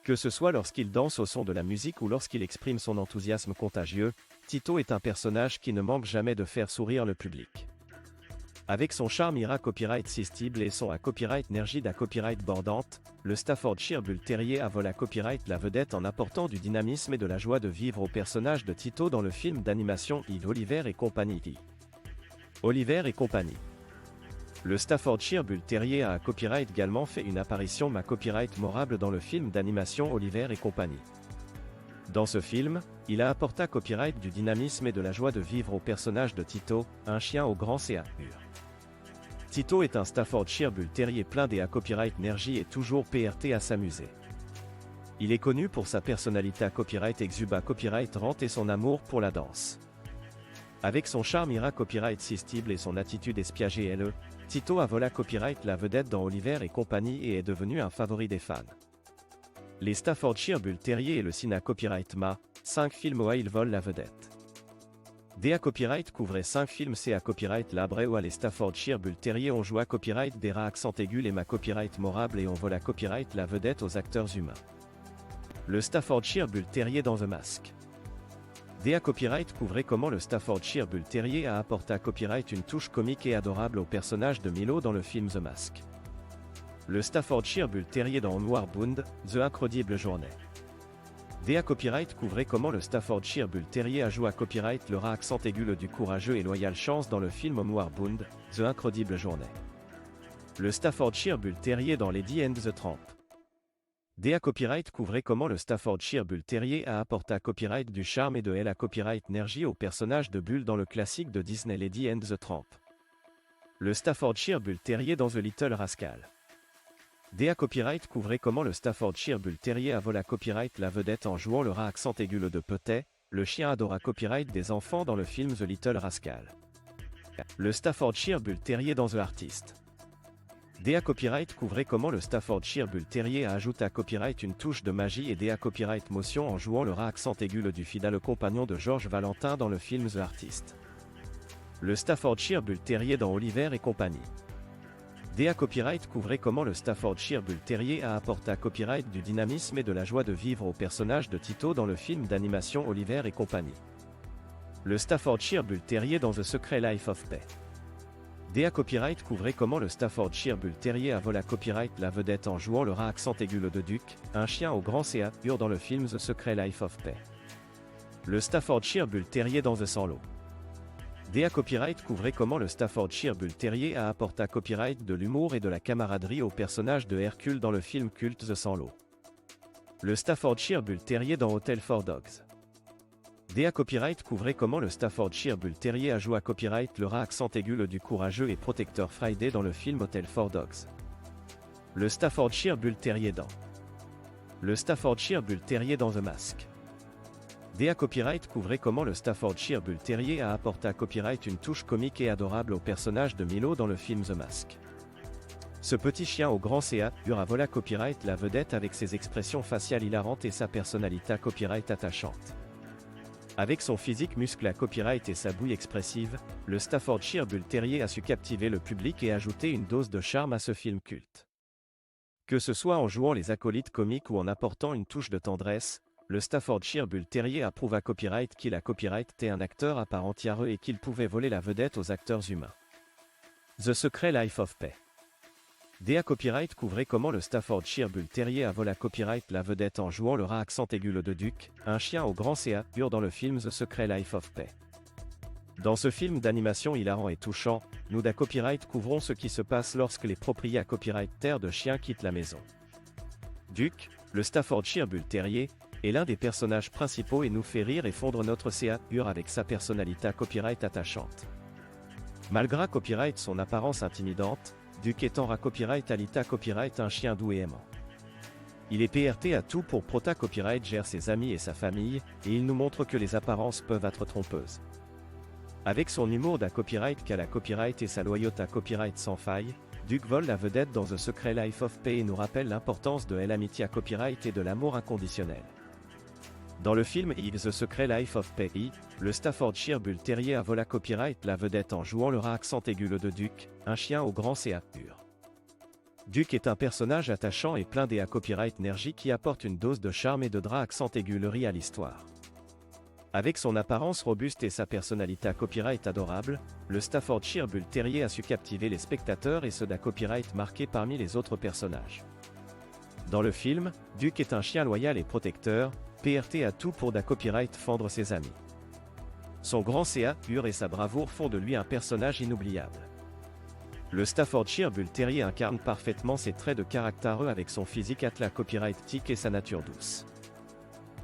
Que ce soit lorsqu'il danse au son de la musique ou lorsqu'il exprime son enthousiasme contagieux, Tito est un personnage qui ne manque jamais de faire sourire le public. Avec son charme copyright irrésistible et son copyright énergie copyright bordante, le Staffordshire Bull Terrier vole copyright la vedette en apportant du dynamisme et de la joie de vivre au personnage de Tito dans le film d'animation Oliver et compagnie. Oliver et compagnie. Le Staffordshire Bull Terrier a copyright également fait une apparition copyright morale dans le film d'animation Oliver et compagnie. Dans ce film, il a apporté copyright du dynamisme et de la joie de vivre au personnage de Tito, un chien au grand CA. Tito est un Staffordshire Bull Terrier plein des copyright énergie et toujours PRT à s'amuser. Il est connu pour sa personnalité copyright exuba copyright rente et son amour pour la danse. Avec son charme copyright irrésistible et son attitude espiègée, Tito a volé copyright la vedette dans Oliver et compagnie et est devenu un favori des fans. Les Staffordshire Bull Terrier et le Cina copyright 5 films où il vole la vedette. DA copyright couvrait 5 films CA copyright labré où les Staffordshire Bull Terrier ont joué copyright des rats accent aigu les copyright morable et on vole copyright la vedette aux acteurs humains. Le Staffordshire Bull Terrier dans The Mask. DA copyright couvrait comment le Staffordshire Bull Terrier a apporté copyright une touche comique et adorable au personnage de Milo dans le film The Mask. Le Staffordshire Bull Terrier dans Onward Bound, The Incredible Journée. DA copyright couvrait comment le Staffordshire Bull Terrier a joué copyright le rat accent aigu du courageux et loyal Chance dans le film Onward Bound, The Incredible Journée. Le Staffordshire Bull Terrier dans Lady and the Tramp. DA copyright couvrait comment le Staffordshire Bull Terrier a apporté copyright du charme et de la copyright énergie au personnage de Bull dans le classique de Disney Lady and the Tramp. Le Staffordshire Bull Terrier dans The Little Rascal. DA copyright couvrait comment le Staffordshire Bull Terrier a volé copyright la vedette en jouant le rat accent aigu de Petit, le chien adora copyright des enfants dans le film The Little Rascal. Le Staffordshire Bull Terrier dans The Artist. DA copyright couvrait comment le Staffordshire Bull Terrier a ajouté copyright une touche de magie et DA copyright motion en jouant le rat accent aigu du fidèle compagnon de Georges Valentin dans le film The Artist. Le Staffordshire Bull Terrier dans Oliver et compagnie. DA copyright couvrait comment le Staffordshire Bull Terrier a apporté copyright du dynamisme et de la joie de vivre au personnage de Tito dans le film d'animation Oliver et compagnie. Le Staffordshire Bull Terrier dans The Secret Life of Pi. DA copyright couvrait comment le Staffordshire Bull Terrier a volé copyright la vedette en jouant le rat accent aigu de Duc, un chien au grand CA pur dans le film The Secret Life of Pi. Le Staffordshire Bull Terrier dans The Sans-Lot. DA copyright couvrait comment le Staffordshire Bull Terrier a apporté copyright de l'humour et de la camaraderie au personnage de Hercule dans le film culte The Sans-Lot. Le Staffordshire Bull Terrier dans Hotel for Dogs. DA copyright couvrait comment le Staffordshire Bull Terrier a joué copyright le rat accent aigu du courageux et protecteur Friday dans le film Hotel for Dogs. Le Staffordshire Bull Terrier dans. Le Staffordshire Bull Terrier dans The Mask. DA copyright couvrait comment le Staffordshire Bull Terrier a apporté copyright une touche comique et adorable au personnage de Milo dans le film The Mask. Ce petit chien au grand CA a volé copyright la vedette avec ses expressions faciales hilarantes et sa personnalité copyright attachante. Avec son physique musclé à copyright et sa bouille expressive, le Staffordshire Bull Terrier a su captiver le public et ajouter une dose de charme à ce film culte. Que ce soit en jouant les acolytes comiques ou en apportant une touche de tendresse, le Staffordshire Bull Terrier approuve à copyright qu'il a copyrighté un acteur à part entière et qu'il pouvait voler la vedette aux acteurs humains. The Secret Life of Pi. DA copyright couvrait comment le Staffordshire Bull Terrier a volé copyright la vedette en jouant le rat accent aigu de Duc, un chien au grand CA pur dans le film The Secret Life of Pi. Dans ce film d'animation hilarant et touchant, nous d'à copyright couvrons ce qui se passe lorsque les propriétaires copyright terre de chiens quittent la maison. Duc, le Staffordshire Bull Terrier, est l'un des personnages principaux et nous fait rire et fondre notre CA avec sa personnalité copyright attachante. Malgré copyright son apparence intimidante, Duc étant à copyright Alita copyright un chien doux et aimant. Il est PRT à tout pour Prota copyright gère ses amis et sa famille, et il nous montre que les apparences peuvent être trompeuses. Avec son humour d'à copyright qu'à la copyright et sa loyauté à copyright sans faille, Duc vole la vedette dans The Secret Life of Pi et nous rappelle l'importance de l'amitié à copyright et de l'amour inconditionnel. Dans le film Yves The Secret Life of Peggy, le Staffordshire Bull Terrier a volé copyright la vedette en jouant le rat accent aigu de Duke, un chien au grand CA pur. Duke est un personnage attachant et plein d'EA copyright énergie qui apporte une dose de charme et de drap accent aigu à l'histoire. Avec son apparence robuste et sa personnalité à copyright adorable, le Staffordshire Bull Terrier a su captiver les spectateurs et ceux d'à copyright marqué parmi les autres personnages. Dans le film, Duke est un chien loyal et protecteur, PRT à tout pour d'à copyright fendre ses amis. Son grand CA pur et sa bravoure font de lui un personnage inoubliable. Le Staffordshire Bull Terrier incarne parfaitement ses traits de caractère avec son physique attelé à copyright tic et sa nature douce.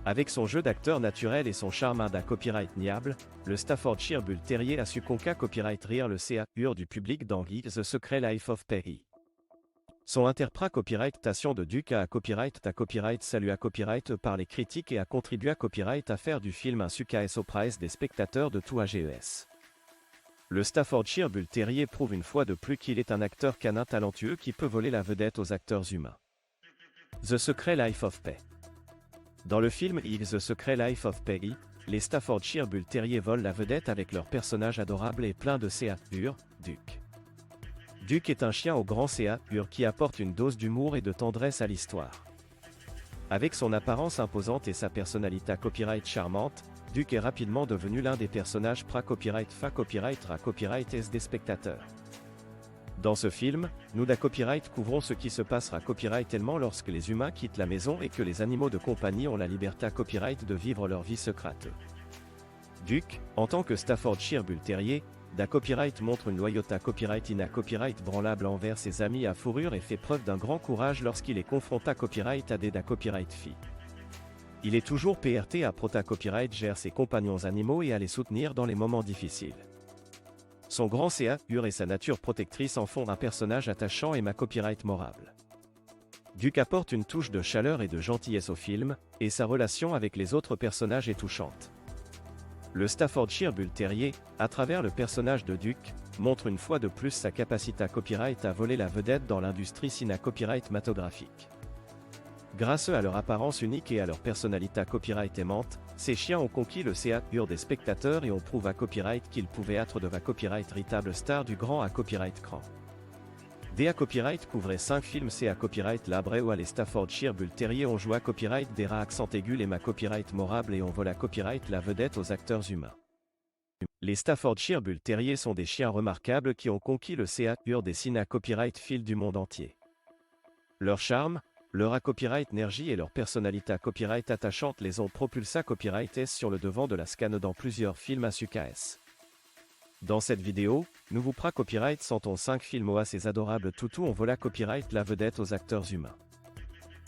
Avec son jeu d'acteur naturel et son charme d'à copyright niable, le Staffordshire Bull Terrier a su conquérir copyright rire le CA pur du public dans The Secret Life of Peggy. Son interprétation de Duke à copyright salue à copyright par les critiques et a contribué à copyright à faire du film un succès au prix des spectateurs de tout AGES. Le Staffordshire Bull Terrier prouve une fois de plus qu'il est un acteur canin talentueux qui peut voler la vedette aux acteurs humains. The Secret Life of Peggy. Dans le film Yves The Secret Life of Peggy, les Staffordshire Bull Terrier volent la vedette avec leur personnage adorable et plein de CA pur, Duke. Duke est un chien au grand CA pur qui apporte une dose d'humour et de tendresse à l'histoire. Avec son apparence imposante et sa personnalité à copyright charmante, Duke est rapidement devenu l'un des personnages pra-copyright ra-copyright S des spectateurs. Dans ce film, nous d'à copyright couvrons ce qui se passera copyright tellement lorsque les humains quittent la maison et que les animaux de compagnie ont la liberté à copyright de vivre leur vie secrète. Duke, en tant que Staffordshire Bull Terrier, d'à copyright montre une loyauté à copyright branlable envers ses amis à fourrure et fait preuve d'un grand courage lorsqu'il est confronté à copyright à des d'à copyright filles. Il est toujours PRT à prota copyright gère ses compagnons animaux et à les soutenir dans les moments difficiles. Son grand CA pur et sa nature protectrice en font un personnage attachant et ma copyright morable. Duke apporte une touche de chaleur et de gentillesse au film, et sa relation avec les autres personnages est touchante. Le Staffordshire Bull Terrier, à travers le personnage de Duke, montre une fois de plus sa capacité à copyright à voler la vedette dans l'industrie cinématographique. Grâce à leur apparence unique et à leur personnalité à copyright aimante, ces chiens ont conquis le CA pur des spectateurs et ont prouvé à copyright qu'ils pouvaient être de la copyright véritable star du grand à copyright cran. DA Copyright couvrait 5 films CA Copyright Labré où les Staffordshire Bull Terrier ont joué à copyright des rats accent aigu et ma copyright morable et ont volé à copyright la vedette aux acteurs humains. Les Staffordshire Bull Terrier sont des chiens remarquables qui ont conquis le CA pur des ciné à copyright fil du monde entier. Leur charme, leur à copyright énergie et leur personnalité à copyright attachante les ont propulsés à copyright S sur le devant de la scène dans plusieurs films à succès. Dans cette vidéo, nous vous copyright sentons 5 films OA ces adorables toutous on vola copyright la vedette aux acteurs humains.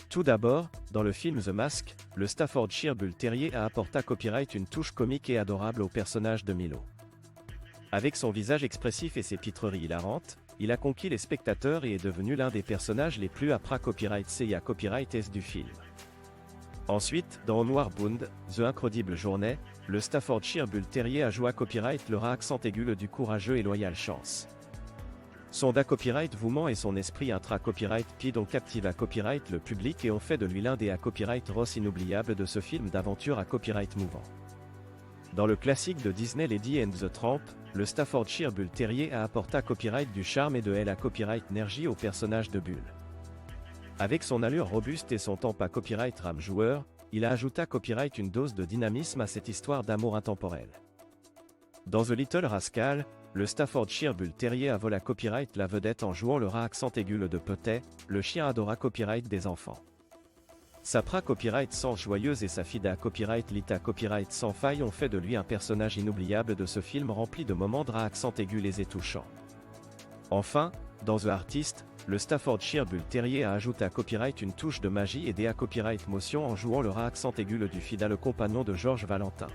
Tout d'abord, dans le film The Mask, le Staffordshire Bull Terrier a apporté à copyright une touche comique et adorable au personnage de Milo. Avec son visage expressif et ses pitreries hilarantes, il a conquis les spectateurs et est devenu l'un des personnages les plus à copyright C à copyright S du film. Ensuite, dans Onward Bound, The Incredible Journey, le Staffordshire Bull Terrier a joué à copyright le rat accent aigu du courageux et loyal Chance. Son da copyright vouement et son esprit intra-copyright pid ont captivé à copyright le public et ont fait de lui l'un des à copyright Ross inoubliables de ce film d'aventure à copyright mouvant. Dans le classique de Disney Lady and the Tramp, le Staffordshire Bull Terrier a apporté à copyright du charme et de elle à copyright énergie au personnage de Bull. Avec son allure robuste et son temps à copyright rame joueur, il a ajouté à copyright une dose de dynamisme à cette histoire d'amour intemporel. Dans The Little Rascal, le Staffordshire Bull Terrier a volé à copyright la vedette en jouant le rat accent aigu de Petet, le chien adora copyright des enfants. Sa copyright sans joyeuse et sa fida copyright lita copyright sans faille ont fait de lui un personnage inoubliable de ce film rempli de moments de rat accent aigu et touchants. Enfin, dans The Artist, le Staffordshire Bull Terrier a ajouté à copyright une touche de magie et à copyright motion en jouant le rat accent aigu du fidèle compagnon de Georges Valentin.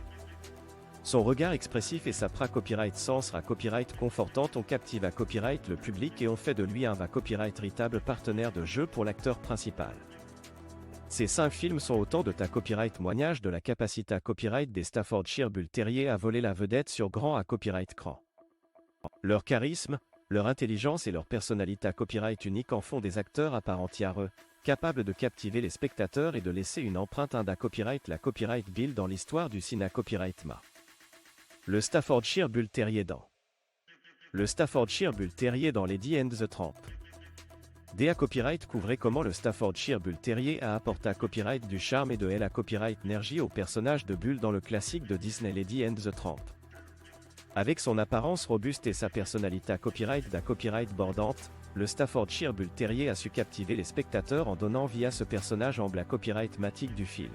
Son regard expressif et sa copyright sens à copyright confortante ont captivé à copyright le public et ont fait de lui un copyright véritable partenaire de jeu pour l'acteur principal. Ces 5 films sont autant de ta copyright témoignage de la capacité à copyright des Staffordshire Bull Terrier à voler la vedette sur grand à copyright cran. Leur charisme, leur intelligence et leur personnalité à copyright unique en font des acteurs à part entière, capable de captiver les spectateurs et de laisser une empreinte d'un copyright la Copyright Bill dans l'histoire du cinéma Copyright Ma. Le Staffordshire Bull Terrier dans Le Staffordshire Bull Terrier dans Lady and the Tramp. DA Copyright couvrait comment le Staffordshire Bull Terrier a apporté à copyright du charme et de la copyright énergie au personnage de Bull dans le classique de Disney Lady and the Tramp. Avec son apparence robuste et sa personnalité à copyright d'un copyright bordante, le Staffordshire Bull Terrier a su captiver les spectateurs en donnant vie à ce personnage en la copyright matique du film.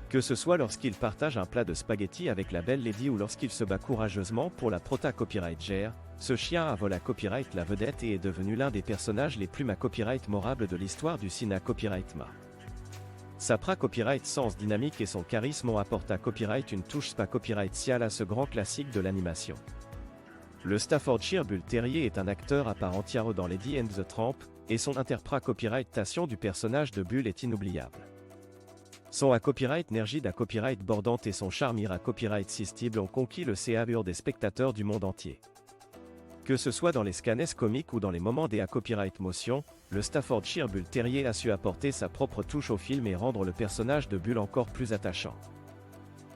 Que ce soit lorsqu'il partage un plat de spaghettis avec la belle lady ou lorsqu'il se bat courageusement pour la prota copyright gère, ce chien a volé à copyright la vedette et est devenu l'un des personnages les plus copyright morables de l'histoire du cinéma Copyright Ma. Sa copyright sens dynamique et son charisme ont apporté à copyright une touche copyright ciale à ce grand classique de l'animation. Le Staffordshire Bull Terrier est un acteur à part entière dans Lady and the Tramp, et son interprétation du personnage de Bull est inoubliable. Son copyright énergie da copyright bordante et son charme copyright irrésistible ont conquis le cœur des spectateurs du monde entier. Que ce soit dans les scanners comiques ou dans les moments des copyright motion, le Staffordshire Bull Terrier a su apporter sa propre touche au film et rendre le personnage de Bull encore plus attachant.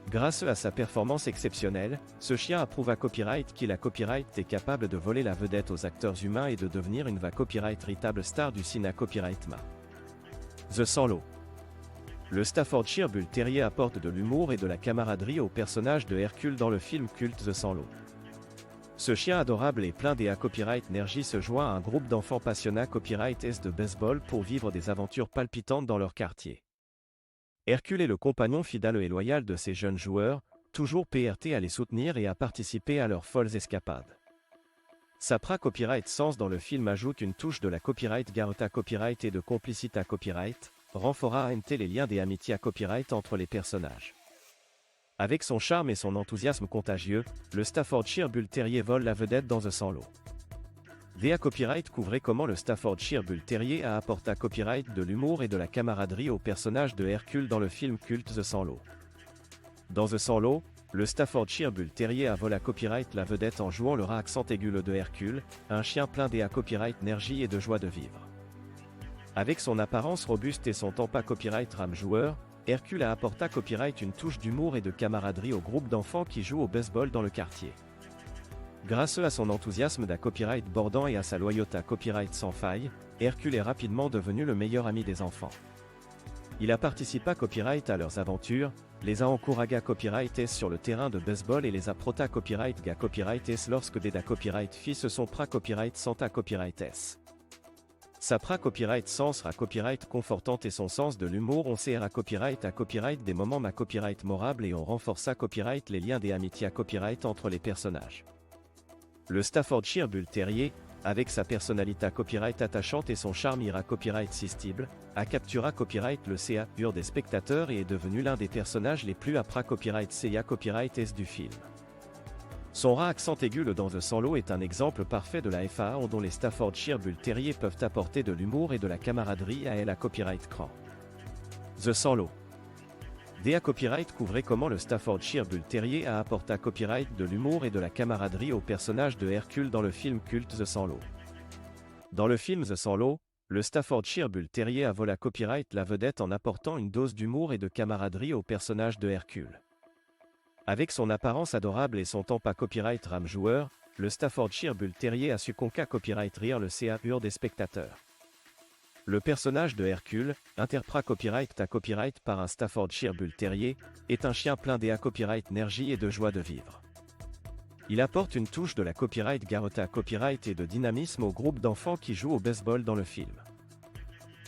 Grâce à sa performance exceptionnelle, ce chien approuve à copyright qu'il a copyright est capable de voler la vedette aux acteurs humains et de devenir une copyright véritable star du cinéma Copyright Ma. The Sans-Lot. Le Staffordshire Bull Terrier apporte de l'humour et de la camaraderie au personnage de Hercule dans le film culte The Sans-Lot. Ce chien adorable et plein des copyright énergie se joint à un groupe d'enfants passionnés copyright S de baseball pour vivre des aventures palpitantes dans leur quartier. Hercule est le compagnon fidèle et loyal de ces jeunes joueurs, toujours PRT à les soutenir et à participer à leurs folles escapades. Sa copyright sens dans le film ajoute une touche de la copyright garota copyright et de complicité à copyright, renforçant les liens des amitiés à copyright entre les personnages. Avec son charme et son enthousiasme contagieux, le Staffordshire Bull Terrier vole la vedette dans The Sans-Lot. DA Copyright couvrait comment le Staffordshire Bull Terrier a apporté à copyright de l'humour et de la camaraderie au personnage de Hercule dans le film culte The Sans-Lot. Dans The Sans-Lot, le Staffordshire Bull Terrier a volé à copyright la vedette en jouant le accent aigu de Hercule, un chien plein des copyright énergie et de joie de vivre. Avec son apparence robuste et son temps copyright rame joueur, Hercule a apporté à copyright une touche d'humour et de camaraderie au groupe d'enfants qui jouent au baseball dans le quartier. Grâce à son enthousiasme d'un copyright bordant et à sa loyauté à copyright sans faille, Hercule est rapidement devenu le meilleur ami des enfants. Il a participé à copyright à leurs aventures, les a encouragés à copyright S sur le terrain de baseball et les a prota à copyright ga copyright S lorsque des copyright filles se sont copyright sans à copyright S. Sa copyright sens copyright confortante et son sens de l'humour ont serré à copyright des moments copyright morables et ont renforcé à copyright les liens des amitiés à copyright entre les personnages. Le Staffordshire Bull Terrier, avec sa personnalité à copyright attachante et son charme copyright irrésistible, a capturé copyright le cœur des spectateurs et est devenu l'un des personnages les plus copyright copyright S du film. Son accent aigu dans The Sans-Lot est un exemple parfait de la FAA dont les Staffordshire Bull Terrier peuvent apporter de l'humour et de la camaraderie à copyright cran. The Sans-Lot. DA Copyright couvrait comment le Staffordshire Bull Terrier a apporté à copyright de l'humour et de la camaraderie au personnage de Hercule dans le film culte The Sans-Lot. Dans le film The Sans-Lot, le Staffordshire Bull Terrier a volé à copyright la vedette en apportant une dose d'humour et de camaraderie au personnage de Hercule. Avec son apparence adorable et son temps copyright rame joueur, le Staffordshire Bull Terrier a su copyright rire le cœur des spectateurs. Le personnage de Hercule, interprété à copyright par un Staffordshire Bull Terrier, est un chien plein des copyright énergie et de joie de vivre. Il apporte une touche de la copyright garota à copyright et de dynamisme au groupe d'enfants qui jouent au baseball dans le film.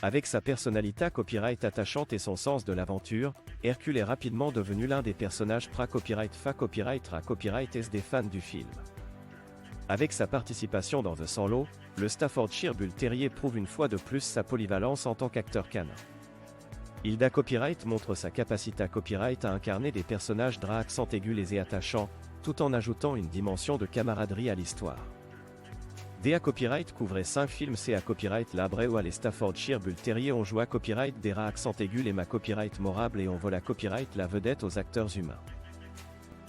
Avec sa personnalité copyright attachante et son sens de l'aventure, Hercule est rapidement devenu l'un des personnages copyright copyright S des fans du film. Avec sa participation dans The Sans-Lot, le Staffordshire Bull Terrier prouve une fois de plus sa polyvalence en tant qu'acteur canin. Hilda Copyright montre sa capacité à copyright à incarner des personnages accent aigus et attachants, tout en ajoutant une dimension de camaraderie à l'histoire. DA Copyright couvrait 5 films à copyright Labreo à les Staffordshire Bull Terrier ont joué à copyright des accent aigus les copyright morables et ont volé à copyright la vedette aux acteurs humains.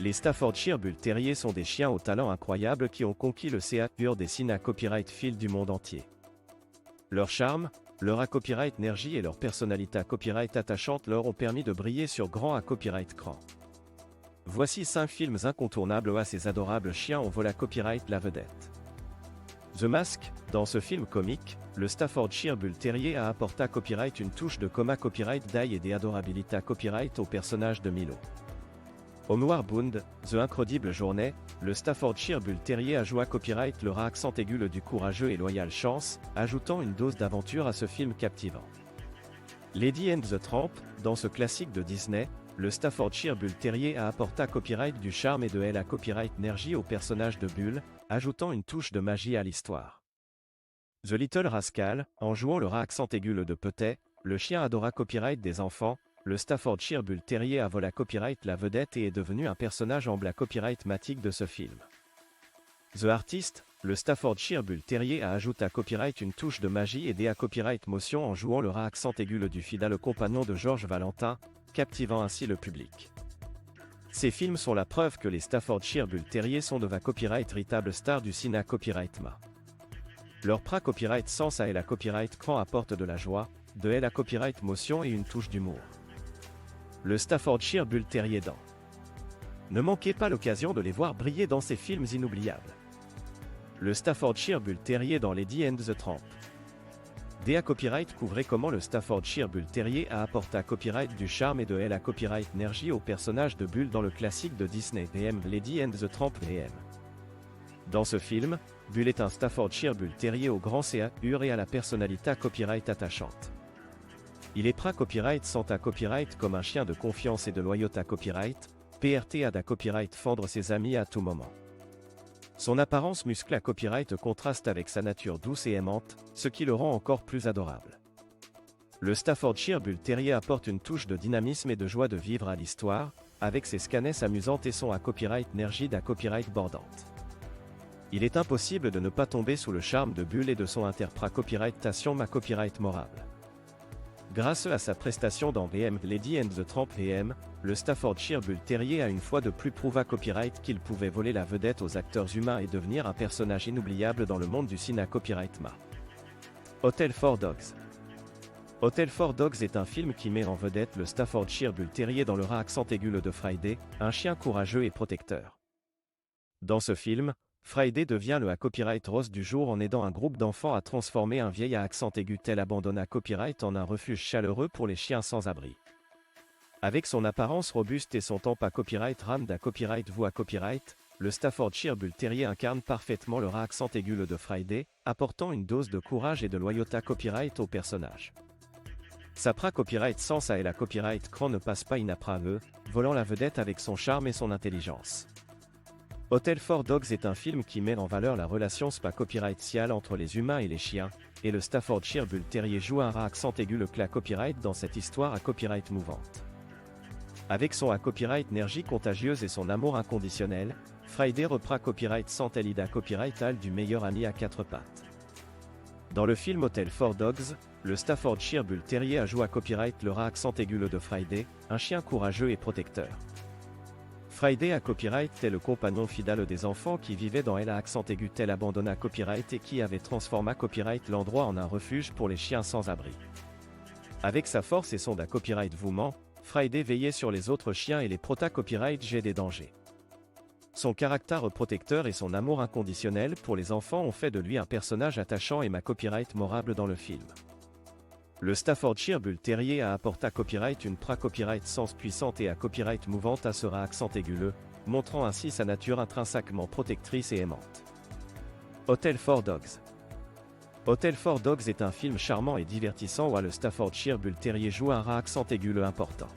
Les Staffordshire Bull Terrier sont des chiens au talent incroyable qui ont conquis le cœur des cinéma copyright fil du monde entier. Leur charme, leur à copyright énergie et leur personnalité à copyright attachante leur ont permis de briller sur grand à copyright cran. Voici 5 films incontournables où à ces adorables chiens ont volé à copyright la vedette. The Mask, dans ce film comique, le Staffordshire Bull Terrier a apporté à copyright une touche de coma copyright d'ail et des adorabilités à copyright au personnage de Milo. Homeward Bound, The Incredible Journée, le Staffordshire Bull Terrier a joué à copyright le rat accent aigu du courageux et loyal Chance, ajoutant une dose d'aventure à ce film captivant. Lady and the Tramp, dans ce classique de Disney, le Staffordshire Bull Terrier a apporté à copyright du charme et de elle à copyright énergie au personnage de Bull, ajoutant une touche de magie à l'histoire. The Little Rascal, en jouant le rat accent aigu de Petet, le chien adora copyright des enfants, le Staffordshire Bull Terrier a volé à copyright la vedette et est devenu un personnage emblème copyright matique de ce film. The Artist, le Staffordshire Bull Terrier a ajouté à copyright une touche de magie et à copyright motion en jouant le rat accent aigu du fidèle compagnon de Georges Valentin, captivant ainsi le public. Ces films sont la preuve que les Staffordshire Bull Terrier sont de va copyright véritable stars du cinéma copyright ma. Leur pra copyright sens à la copyright cran apporte de la joie, de la copyright motion et une touche d'humour. Le Staffordshire Bull Terrier dans. Ne manquez pas l'occasion de les voir briller dans ces films inoubliables. Le Staffordshire Bull Terrier dans Lady and the Tramp. DA Copyright couvrez comment le Staffordshire Bull Terrier a apporté à copyright du charme et de la copyright énergie au personnage de Bull dans le classique de Disney VM Lady and the Tramp VM. Dans ce film, Bull est un Staffordshire Bull Terrier au grand CAUR et à la personnalité à copyright attachante. Il est pra copyright sans à copyright comme un chien de confiance et de loyauté à copyright, PRT à copyright fendre ses amis à tout moment. Son apparence musclée à copyright contraste avec sa nature douce et aimante, ce qui le rend encore plus adorable. Le Staffordshire Bull Terrier apporte une touche de dynamisme et de joie de vivre à l'histoire, avec ses scanesses amusantes et son à copyright énergie d'à copyright bordante. Il est impossible de ne pas tomber sous le charme de Bull et de son interprète copyrightation ma copyright morale. Grâce à sa prestation dans VM Lady and the Tramp VM, le Staffordshire Bull Terrier a une fois de plus prouvé à copyright qu'il pouvait voler la vedette aux acteurs humains et devenir un personnage inoubliable dans le monde du cinéma copyright ma. Hotel for Dogs. Hotel for Dogs est un film qui met en vedette le Staffordshire Bull Terrier dans le rat accent aigu de Friday, un chien courageux et protecteur. Dans ce film, Friday devient le à copyright rose du jour en aidant un groupe d'enfants à transformer un vieil à accent aigu tel abandonné à copyright en un refuge chaleureux pour les chiens sans abri. Avec son apparence robuste et son temps à copyright ram d'à copyright vous à copyright, le Staffordshire Bull Terrier incarne parfaitement le rat accent aigu de Friday, apportant une dose de courage et de loyauté à copyright au personnage. Sa pra copyright sens à la copyright cran ne passe pas inaperçu, volant la vedette avec son charme et son intelligence. Hotel for Dogs est un film qui met en valeur la relation spa copyrightiale entre les humains et les chiens, et le Staffordshire Bull Terrier joue un rat accent aigu le cla copyright dans cette histoire à copyright mouvante. Avec son à copyright énergie contagieuse et son amour inconditionnel, Friday reprend copyright sans Elida copyright al du meilleur ami à quatre pattes. Dans le film Hotel for Dogs, le Staffordshire Bull Terrier a joué à copyright le rat accent aigu de Friday, un chien courageux et protecteur. Friday à copyright est le compagnon fidèle des enfants qui vivaient dans elle à accent aigu tel abandonné à copyright et qui avait transformé à copyright l'endroit en un refuge pour les chiens sans abri. Avec sa force et son à copyright vouement, Friday veillait sur les autres chiens et les prota copyright j'ai des dangers. Son caractère protecteur et son amour inconditionnel pour les enfants ont fait de lui un personnage attachant et ma copyright morable dans le film. Le Staffordshire Bull Terrier a apporté à copyright une pra copyright sens puissante et à copyright mouvante à ce rat accent aiguleux, montrant ainsi sa nature intrinsèquement protectrice et aimante. Hotel for Dogs. Hotel for Dogs est un film charmant et divertissant où le Staffordshire Bull Terrier joue un rat accent aiguleux important.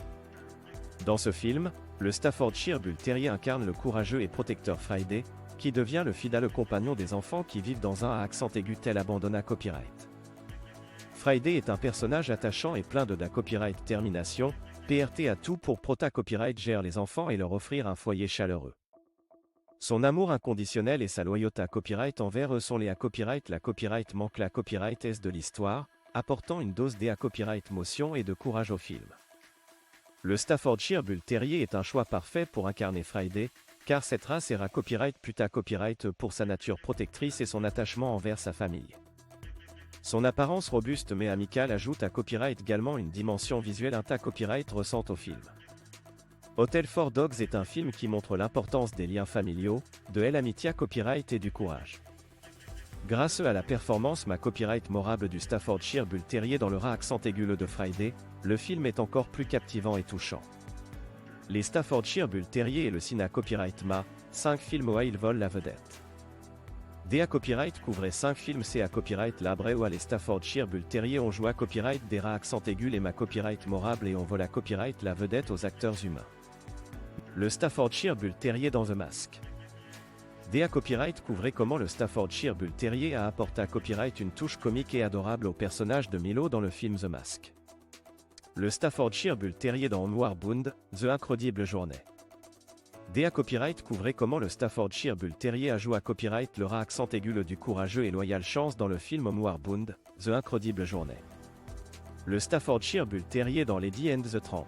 Dans ce film, le Staffordshire Bull Terrier incarne le courageux et protecteur Friday, qui devient le fidèle compagnon des enfants qui vivent dans un accent aigu tel abandonné à copyright. Friday est un personnage attachant et plein de copyright termination, PRT à tout pour prota copyright gère les enfants et leur offrir un foyer chaleureux. Son amour inconditionnel et sa loyauté à copyright envers eux sont les à copyright la copyright manque la copyright est de l'histoire, apportant une dose à copyright motion et de courage au film. Le Staffordshire Bull Terrier est un choix parfait pour incarner Friday, car cette race est à copyright puta copyright pour sa nature protectrice et son attachement envers sa famille. Son apparence robuste mais amicale ajoute à Copyright également une dimension visuelle Copyright ressent au film. Hotel for Dogs est un film qui montre l'importance des liens familiaux, de l'amitié Copyright et du courage. Grâce à la performance Copyright mémorable du Staffordshire Bull Terrier dans le rat accent aigu de Friday, le film est encore plus captivant et touchant. Les Staffordshire Bull Terrier et le Cina Copyright 5 films où ils volent la vedette. DA Copyright couvrait 5 films CA Copyright Labre où les Staffordshire Bull Terrier ont joué à Copyright des rats accent aigu les Copyright mémorable et on vole à Copyright la vedette aux acteurs humains. Le Staffordshire Bull Terrier dans The Mask. DA Copyright couvrait comment le Staffordshire Bull Terrier a apporté à Copyright une touche comique et adorable au personnage de Milo dans le film The Mask. Le Staffordshire Bull Terrier dans Onward Bound, The Incredible Journée. DA Copyright couvrait comment le Staffordshire Bull Terrier a joué à Copyright le rat accent aigu du courageux et loyal Chance dans le film Onward Bound, The Incredible Journée. Le Staffordshire Bull Terrier dans Lady and the Tramp.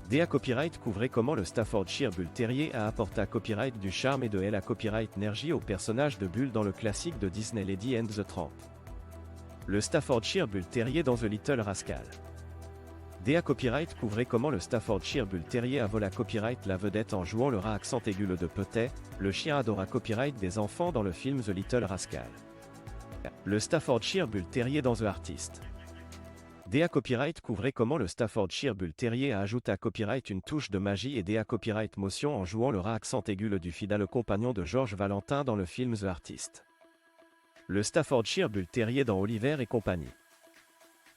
DA Copyright couvrait comment le Staffordshire Bull Terrier a apporté à Copyright du charme et de la Copyright énergie au personnage de Bull dans le classique de Disney Lady and the Tramp. Le Staffordshire Bull Terrier dans The Little Rascal. DA Copyright couvrait comment le Staffordshire Bull Terrier a volé à Copyright la vedette en jouant le rat accent aigu de Petit, le chien adore à Copyright des enfants dans le film The Little Rascal. Le Staffordshire Bull Terrier dans The Artist. DA Copyright couvrait comment le Staffordshire Bull Terrier a ajouté à Copyright une touche de magie et DA Copyright motion en jouant le rat accent aigu du fidèle compagnon de Georges Valentin dans le film The Artist. Le Staffordshire Bull Terrier dans Oliver et compagnie.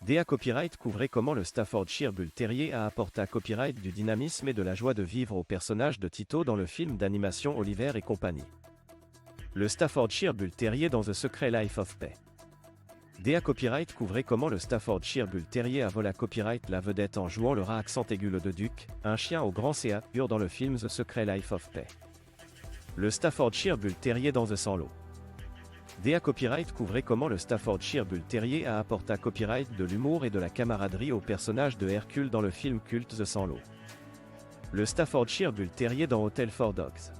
DA Copyright couvrait comment le Staffordshire Bull Terrier a apporté à Copyright du dynamisme et de la joie de vivre au personnage de Tito dans le film d'animation Oliver et compagnie. Le Staffordshire Bull Terrier dans The Secret Life of Pi. DA Copyright couvrait comment le Staffordshire Bull Terrier a volé à Copyright la vedette en jouant le rat accent aigu de Duke, un chien au grand CA pur dans le film The Secret Life of Pi. Le Staffordshire Bull Terrier dans The Sans Lot. DA Copyright couvrait comment le Staffordshire Bull Terrier a apporté à Copyright de l'humour et de la camaraderie au personnage de Hercule dans le film culte The Sans Lot. Le Staffordshire Bull Terrier dans Hotel for Dogs.